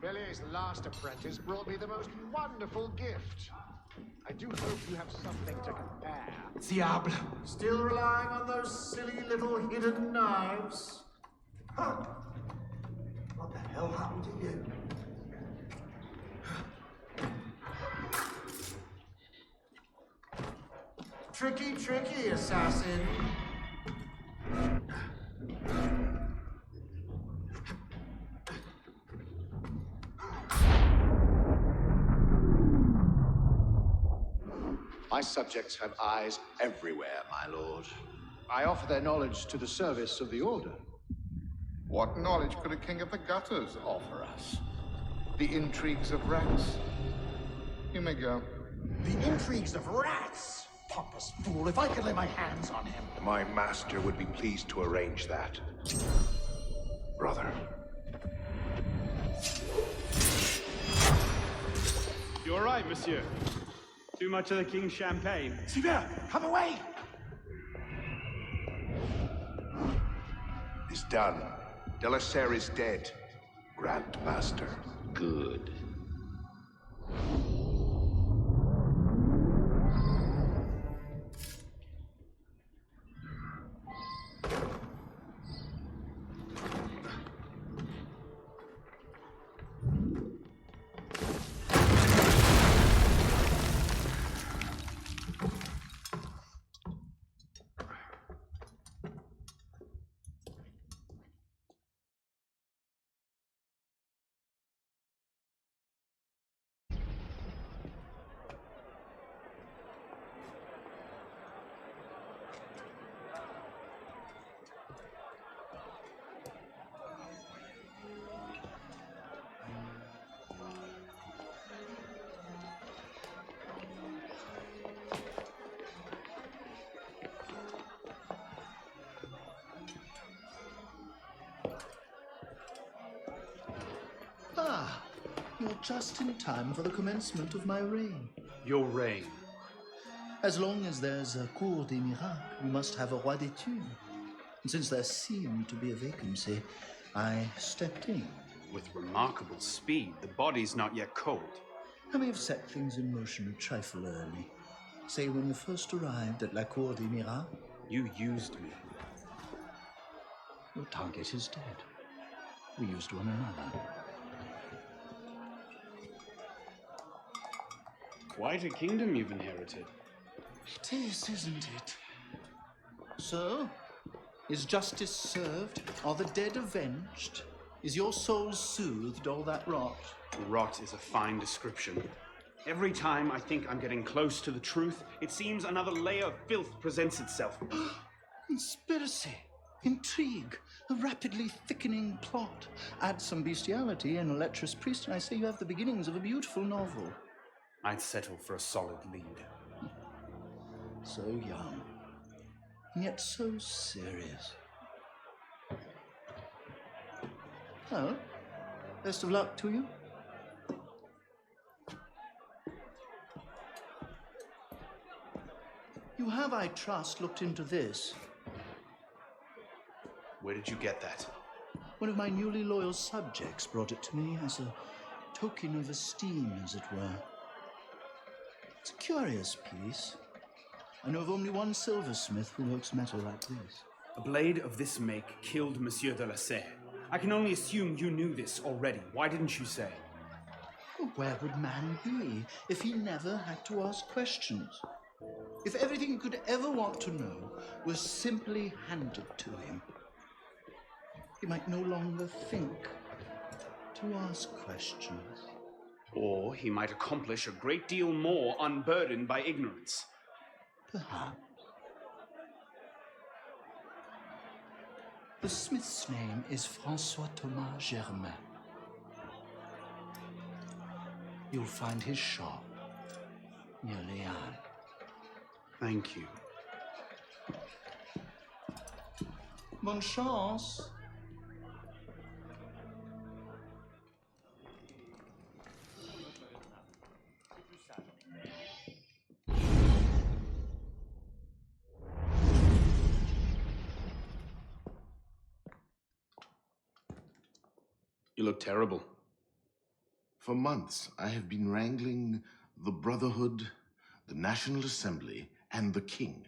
Bellier's last apprentice brought me the most wonderful gift. I do hope you have something to compare. Diable! Still relying on those silly little hidden knives? Huh. What the hell happened to you? Tricky, tricky, assassin. My subjects have eyes everywhere, my lord. I offer their knowledge to the service of the Order. What knowledge could a king of the gutters offer us? The intrigues of rats? You may go. The intrigues of rats? Pompous fool, if I could lay my hands on him. My master would be pleased to arrange that. Brother. You're right, monsieur. Too much of the king's champagne. Sylvain, come away! It's done. De la Serre is dead. Grand Master. Good. Ah, you're just in time for the commencement of my reign. Your reign? As long as there's a cour des miracles, we must have a roi des thunes. And since there seemed to be a vacancy, I stepped in. With remarkable speed, the body's not yet cold. I may have set things in motion a trifle early. Say, when you first arrived at la cour des miracles. You used me. Your target is dead. We used one another. Quite a kingdom you've inherited. It is, isn't it? So, is justice served? Are the dead avenged? Is your soul soothed, all that rot? Rot is a fine description. Every time I think I'm getting close to the truth, it seems another layer of filth presents itself. Conspiracy, intrigue, a rapidly thickening plot. Add some bestiality and a lecherous priest, and I say you have the beginnings of a beautiful novel. I'd settle for a solid lead. So young, and yet so serious. Well, best of luck to you. You have, I trust, looked into this. Where did you get that? One of my newly loyal subjects brought it to me as a token of esteem, as it were. It's a curious piece. I know of only one silversmith who works metal like this. A blade of this make killed Monsieur de la Serre. I can only assume you knew this already. Why didn't you say? Well, where would man be if he never had to ask questions? If everything he could ever want to know was simply handed to him, he might no longer think to ask questions. Or he might accomplish a great deal more unburdened by ignorance. Perhaps. The smith's name is François Thomas Germain. You'll find his shop near Leanne. Thank you. Bonne chance. You look terrible. For months, I have been wrangling the Brotherhood, the National Assembly, and the King.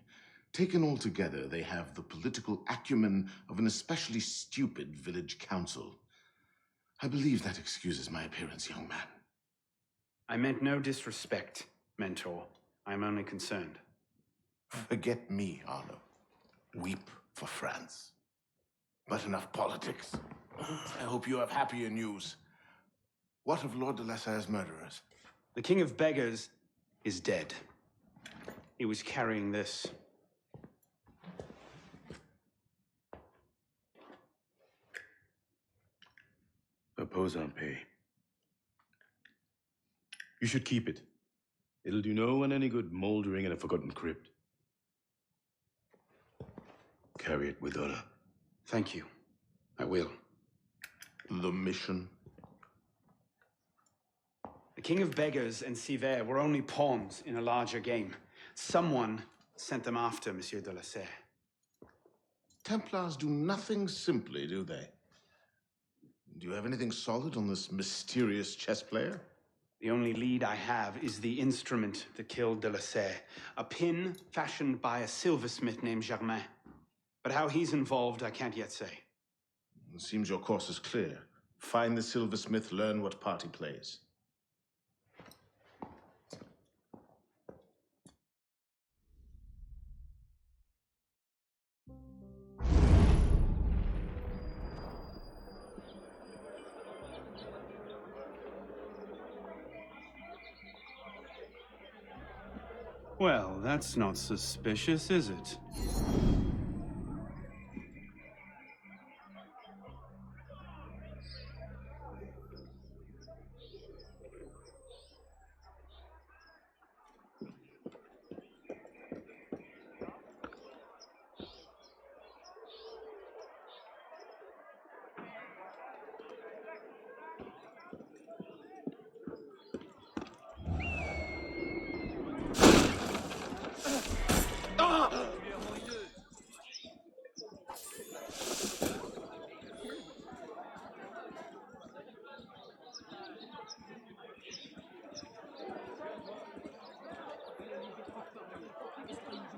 Taken all together, they have the political acumen of an especially stupid village council. I believe that excuses my appearance, young man. I meant no disrespect, Mentor. I'm only concerned. Forget me, Arno. Weep for France. But enough politics. I hope you have happier news. What of Lord de la Serre's murderers? The King of Beggars is dead. He was carrying this. Repose en paix. You should keep it. It'll do no one any good moldering in a forgotten crypt. Carry it with honor. Thank you. I will. The mission? The King of Beggars and Sivert were only pawns in a larger game. Someone sent them after Monsieur de la Serre. Templars do nothing simply, do they? Do you have anything solid on this mysterious chess player? The only lead I have is the instrument that killed de la Serre, a pin fashioned by a silversmith named Germain. But how he's involved, I can't yet say. It seems your course is clear. Find the silversmith, learn what part he plays. Well, that's not suspicious, is it?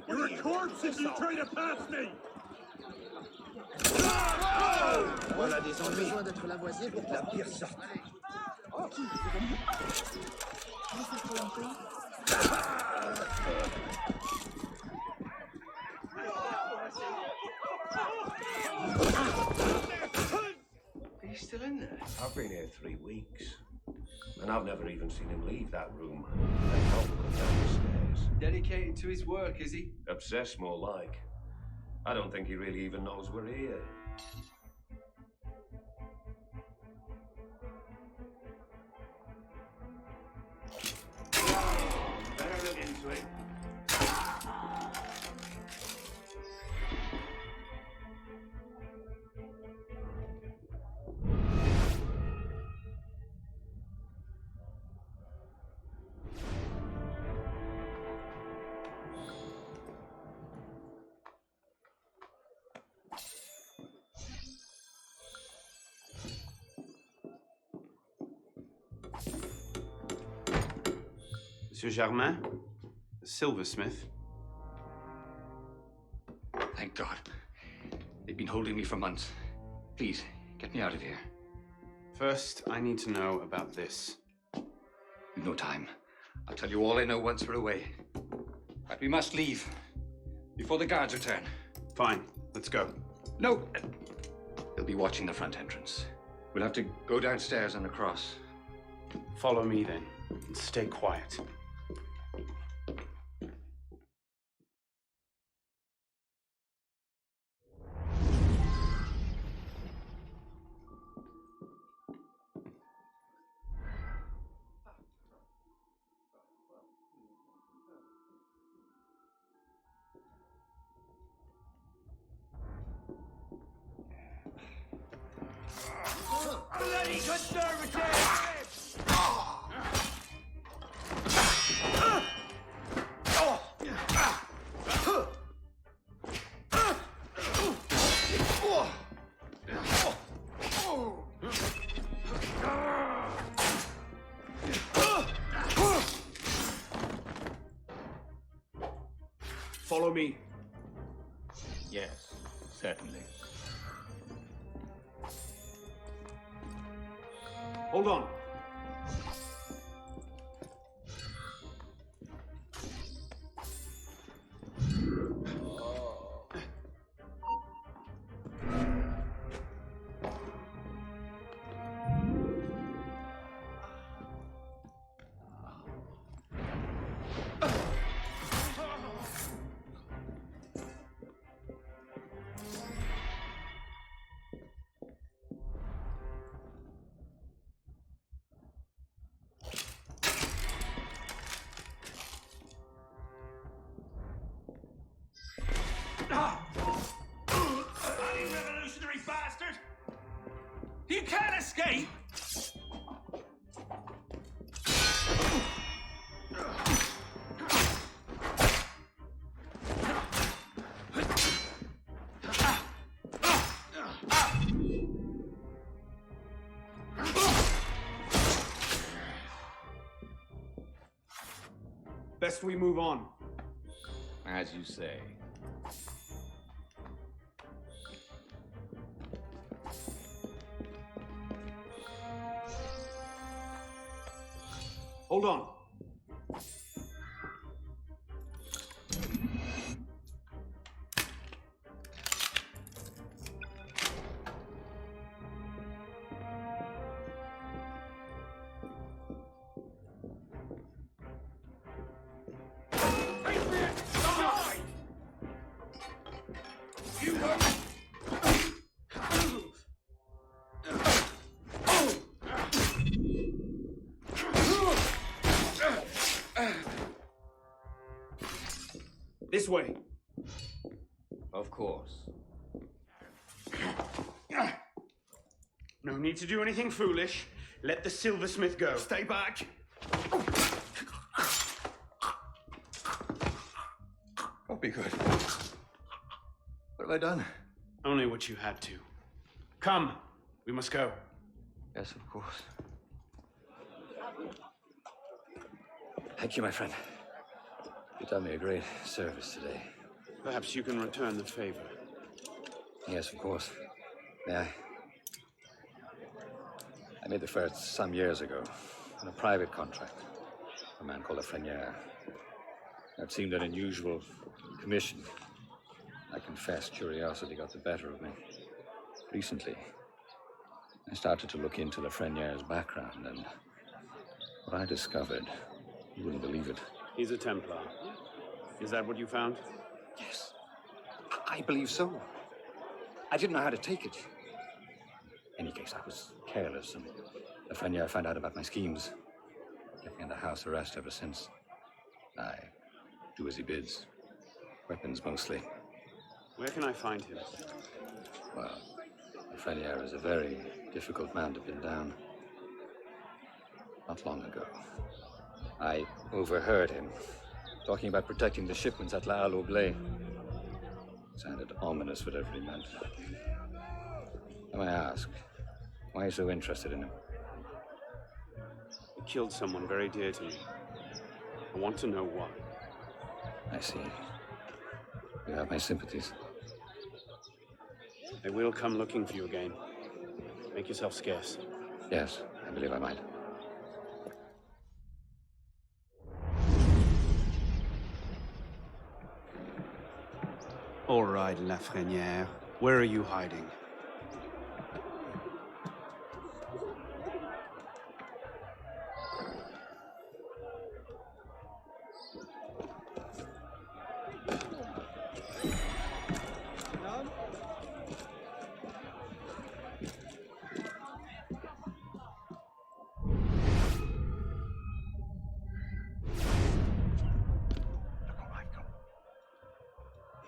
You're a corpse if you try to pass me! Voilà des ennuis. Besoin d'être lavoisier pour que la bière sorte. Are you still in there? I've been here 3 weeks. And I've never even seen him leave that room. And help him come down the stairs. Dedicated to his work, is he? Obsessed, more like. I don't think he really even knows we're here. Better look into it. Monsieur Germain, the silversmith. Thank God. They've been holding me for months. Please, get me out of here. First, I need to know about this. We've no time. I'll tell you all I know once we're away. But we must leave before the guards return. Fine, let's go. No! They'll be watching the front entrance. We'll have to go downstairs and across. Follow me then, and stay quiet. Bloody conservative! Follow me. Yes, certainly. Hold on. Bloody revolutionary bastard! You can't escape! Best we move on. As you say. Hold on. This way. Of course. No need to do anything foolish. Let the silversmith go. Stay back. Don't be good. What have I done? Only what you had to. Come. We must go. Yes, of course. Thank you, my friend. You've done me a great service today. Perhaps you can return the favor. Yes, of course. May I? I made the first some years ago on a private contract. A man called a Frenier. That seemed an unusual commission. I confess curiosity got the better of me. Recently, I started to look into the Frenier's background, and what I discovered, you wouldn't believe it. He's a Templar. Is that what you found? Yes. I believe so. I didn't know how to take it. In any case, I was careless, and the Frenier found out about my schemes. Kept me under house arrest ever since. I do as he bids. Weapons, mostly. Where can I find him? Well, the Frenier is a very difficult man to pin down. Not long ago, I overheard him talking about protecting the shipments at woblaay. Sounded ominous, whatever he meant. And I ask, why are you so interested in him? He killed someone very dear to me. I want to know why. I see. You have my sympathies. I will come looking for you again. Make yourself scarce. Yes, I believe I might. All right, Lafreniere. Where are you hiding?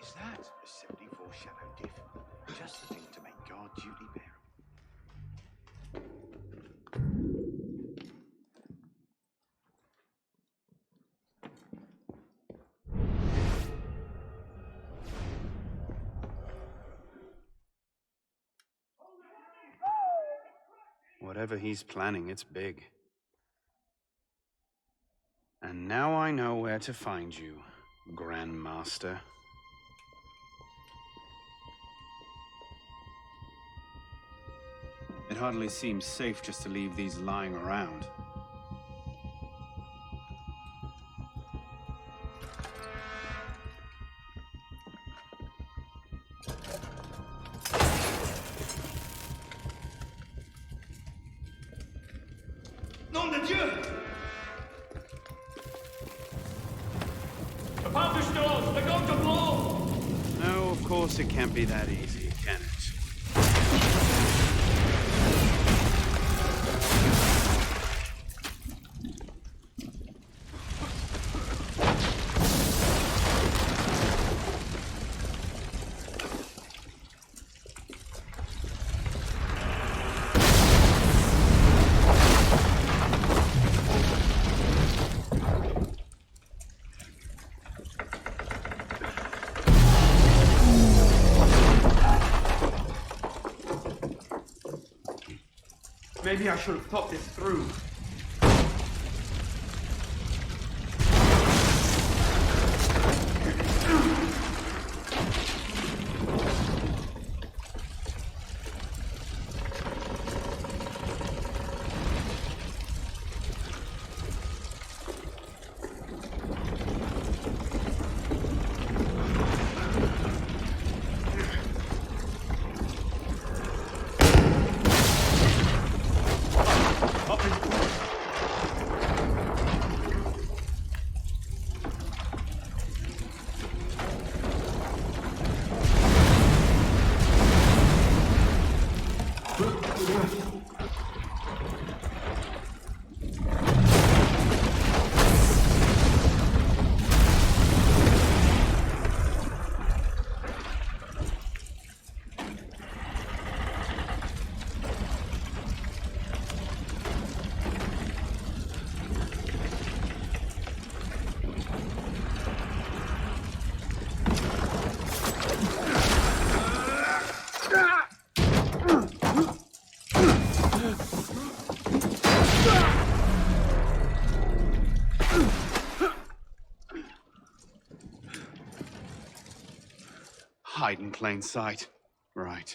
Is that a 74 shadow diff? Just the thing to make Whatever he's planning, it's big. And now I know where to find you, Grandmaster. It hardly seems safe just to leave these lying around. Nom de Dieu! The Papa stores! They're going to blow! No, of course it can't be that easy, can it? Maybe I should have thought this through. Hide in plain sight. Right.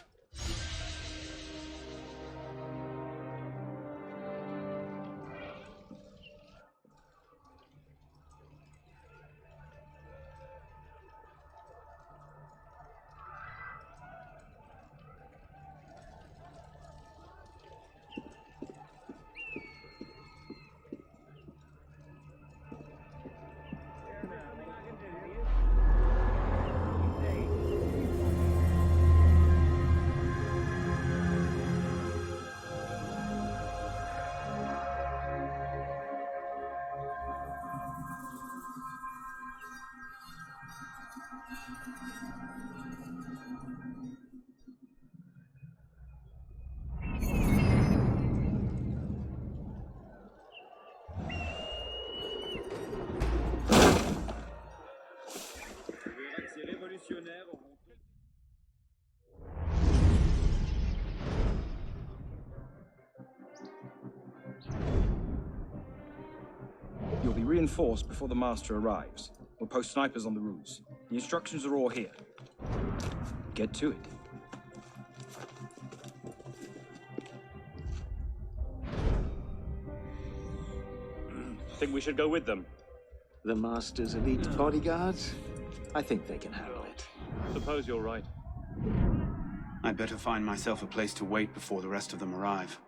You'll be reinforced before the Master arrives. We'll post snipers on the roofs. The instructions are all here. Get to it. Think we should go with them? The Master's elite bodyguards? I think they can handle it. Suppose you're right. I'd better find myself a place to wait before the rest of them arrive.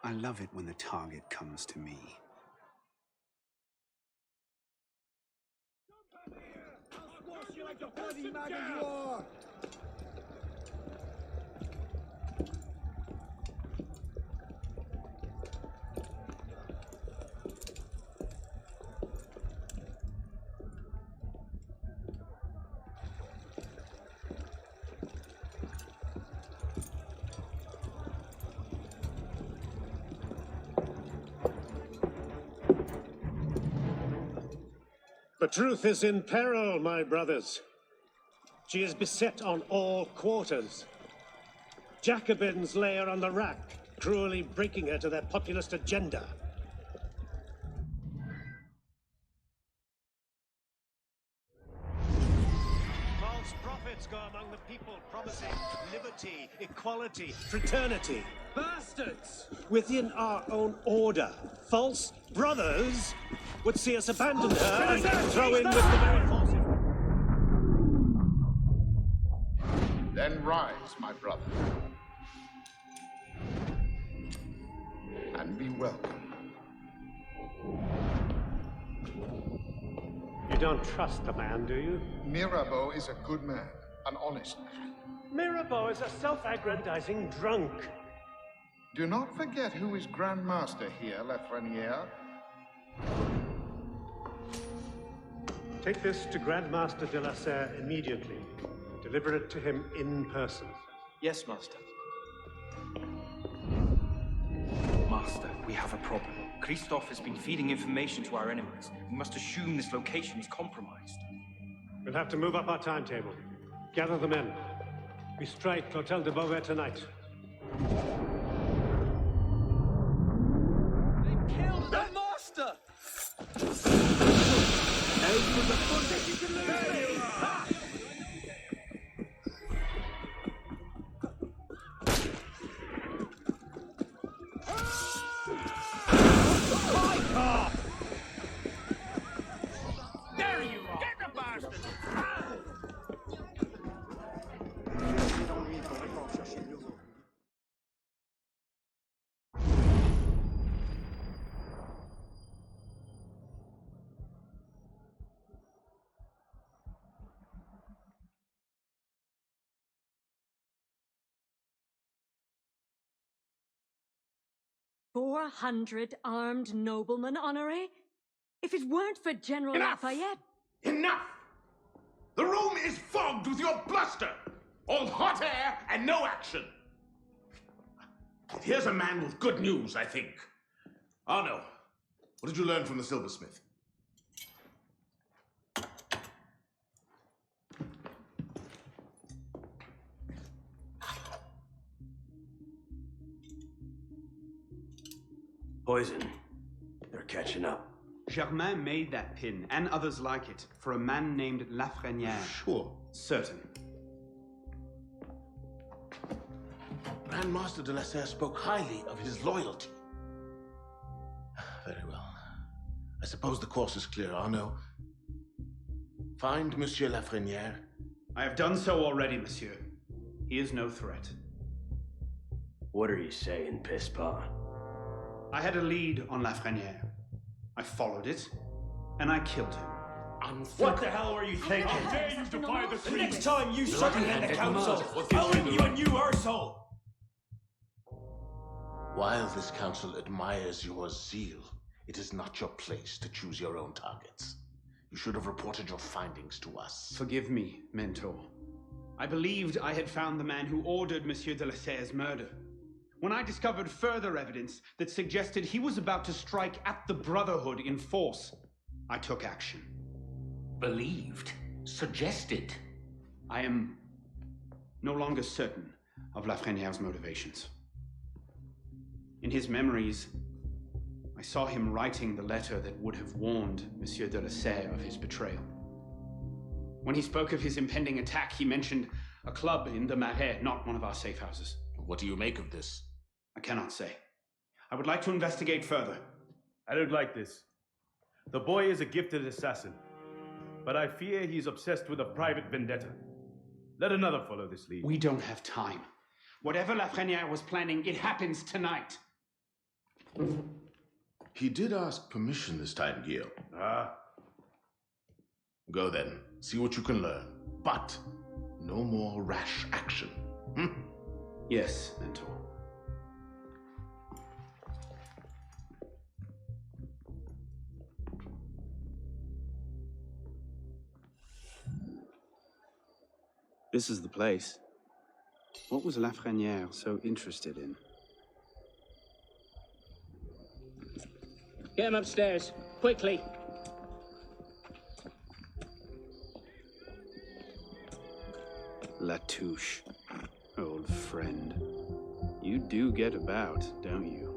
I love it when the target comes to me. The truth is in peril, my brothers. She is beset on all quarters. Jacobins lay her on the rack, cruelly breaking her to their populist agenda. False prophets go among the people promising liberty, equality, fraternity. Bastards! Within our own order, false brothers would see us abandon her and throw in with the very forces. Then rise, my brother. And be welcome. You don't trust the man, do you? Mirabeau is a good man, an honest man. Mirabeau is a self-aggrandizing drunk. Do not forget who is Grand Master here, Lafreniere. Take this to Grand Master de la Serre immediately. Deliver it to him in person. Yes, Master. Master, we have a problem. Christophe has been feeding information to our enemies. We must assume this location is compromised. We'll have to move up our timetable. Gather the men. We strike L'Hôtel de Beauvais tonight. They killed the master! Aim for the foot that you can lose. There you are! There you are! Get the bastard! 400 armed noblemen, Honoré? If it weren't for General Lafayette... Enough! The room is fogged with your bluster! All hot air and no action! Here's a man with good news, I think. Arno, what did you learn from the silversmith? Poison. They're catching up. Germain made that pin, and others like it, for a man named Lafreniere. Sure. Certain. Grand Master de la Serre spoke highly of his loyalty. Very well. I suppose the course is clear, Arno. Find Monsieur Lafreniere. I have done so already, monsieur. He is no threat. What are you saying, Pispa? I had a lead on Lafreniere. I followed it, and I killed him. What the hell were you thinking? How dare you defy the The next time you circumvent the council, I'll leave you a new arsehole! While this council admires your zeal, it is not your place to choose your own targets. You should have reported your findings to us. Forgive me, Mentor. I believed I had found the man who ordered Monsieur de la Serre's murder. When I discovered further evidence that suggested he was about to strike at the Brotherhood in force, I took action. Believed? Suggested? I am no longer certain of Lafreniere's motivations. In his memories, I saw him writing the letter that would have warned Monsieur de la Serre of his betrayal. When he spoke of his impending attack, he mentioned a club in the Marais, not one of our safe houses. What do you make of this? I cannot say. I would like to investigate further. I don't like this. The boy is a gifted assassin, but I fear he's obsessed with a private vendetta. Let another follow this lead. We don't have time. Whatever Lafreniere was planning, it happens tonight. He did ask permission this time, Guillaume. Ah. Go then. See what you can learn. But no more rash action. Yes, Mentor. This is the place. What was Lafreniere so interested in? Get him upstairs, quickly. Latouche, old friend. You do get about, don't you?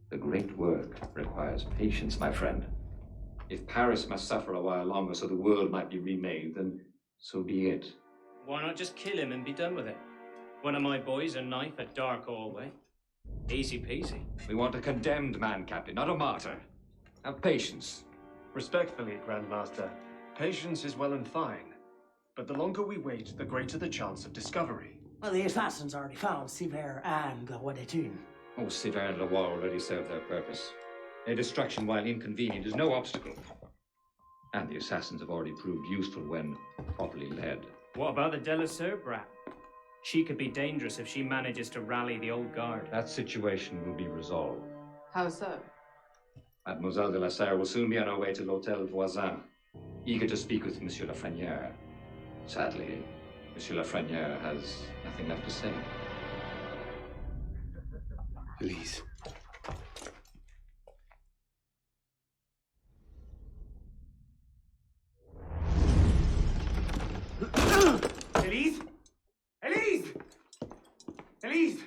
The great work requires patience, my friend. If Paris must suffer a while longer so the world might be remade, then so be it. Why not just kill him and be done with it? One of my boys, a knife, a dark hallway. Easy peasy. We want a condemned man, Captain, not a martyr. Have patience. Respectfully, Grandmaster, patience is well and fine. But the longer we wait, the greater the chance of discovery. Well, the assassins already found Sivert and Yonti. Oh, Sivert and Leroy already served their purpose. Their destruction, while inconvenient, is no obstacle. And the assassins have already proved useful when properly led. What about the Delasser brat? She could be dangerous if she manages to rally the old guard. That situation will be resolved. How so? Mademoiselle de la Serre will soon be on her way to l'Hôtel Voisin, eager to speak with Monsieur Lafrenière. Sadly, Monsieur Lafrenière has nothing left to say. Please. Elise? Elise! Elise!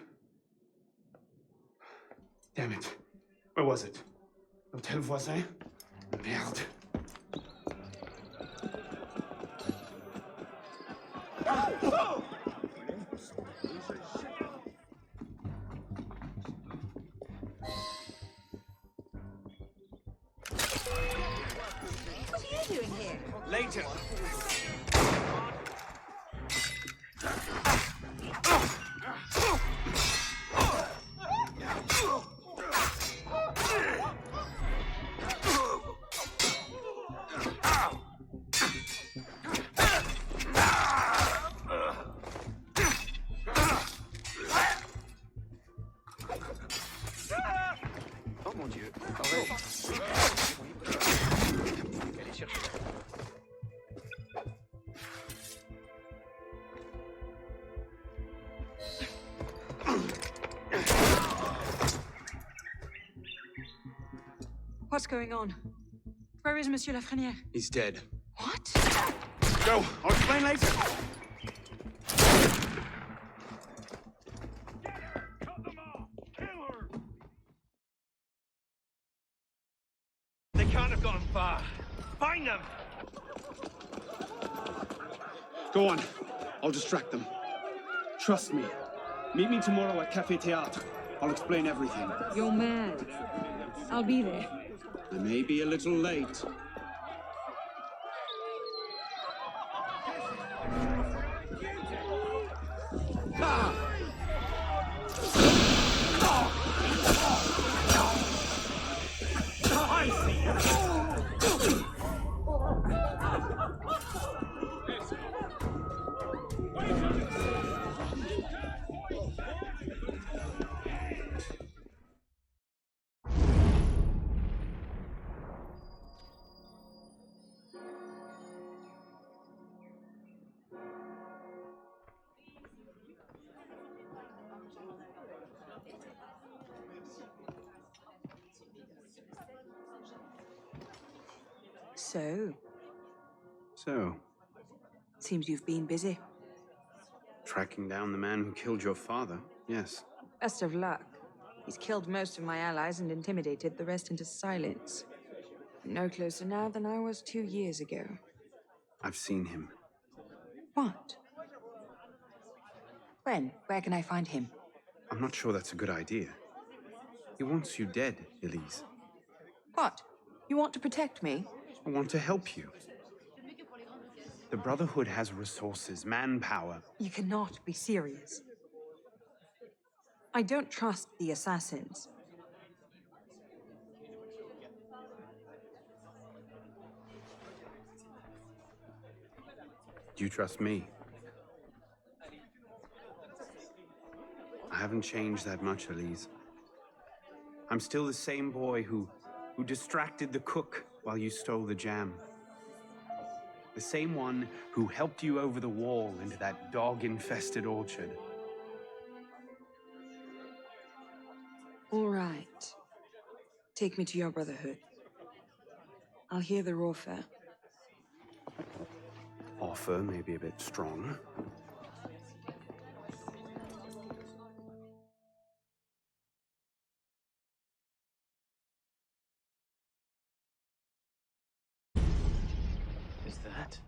Damn it. Where was it? L'Hôtel Voisin? Merde. What are you doing here? Later. What's going on? Where is Monsieur Lafrenière? He's dead. What? Go! I'll explain later! They can't have gone far. Find them! Go on. I'll distract them. Trust me. Meet me tomorrow at Café Théâtre. I'll explain everything. You're mad. I'll be there. I may be a little late. So, seems you've been busy. Tracking down the man who killed your father, yes. Best of luck. He's killed most of my allies and intimidated the rest into silence. I'm no closer now than I was 2 years ago. I've seen him. What? When? Where can I find him? I'm not sure that's a good idea. He wants you dead, Elise. What? You want to protect me? I want to help you. The Brotherhood has resources, manpower. You cannot be serious. I don't trust the assassins. Do you trust me? I haven't changed that much, Elise. I'm still the same boy who distracted the cook while you stole the jam. The same one who helped you over the wall into that dog-infested orchard. All right. Take me to your brotherhood. I'll hear their offer. Offer may be a bit strong. Is that?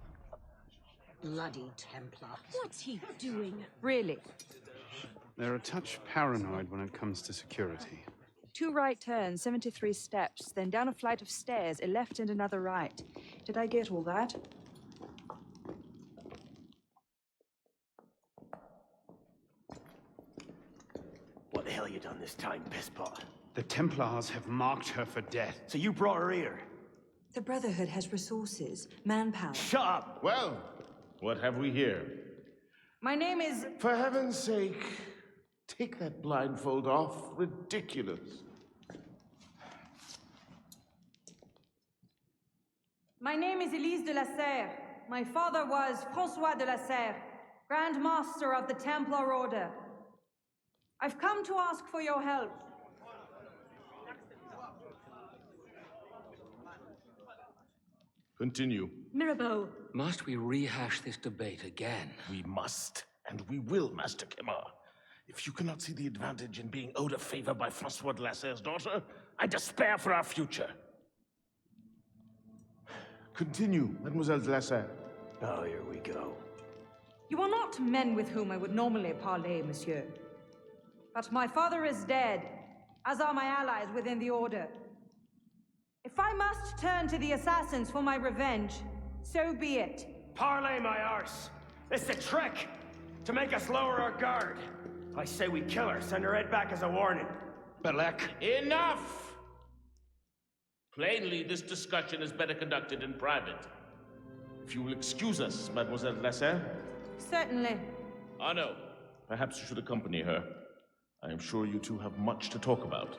Bloody Templar. What's he doing? Really? They're a touch paranoid when it comes to security. 2 right turns, 73 steps, then down a flight of stairs, a left and another right. Did I get all that? What the hell you done this time, pisspot? The Templars have marked her for death. So you brought her here? The Brotherhood has resources, manpower. Shut up! Well, what have we here? My name is... For heaven's sake, take that blindfold off. Ridiculous. My name is Elise de la Serre. My father was François de la Serre, Grand Master of the Templar Order. I've come to ask for your help. Continue. Mirabeau. Must we rehash this debate again? We must, and we will, Master Kemar. If you cannot see the advantage in being owed a favor by François de la Serre's daughter, I despair for our future. Continue, Mademoiselle de la Serre. Oh, here we go. You are not men with whom I would normally parley, monsieur. But my father is dead, as are my allies within the Order. If I must turn to the assassins for my revenge, so be it. Parlay my arse! It's a trick! To make us lower our guard. I say we kill her, send her head back as a warning. Balack. Enough! Plainly, this discussion is better conducted in private. If you will excuse us, Mademoiselle de la Serre. Certainly. Arno, perhaps you should accompany her. I am sure you two have much to talk about.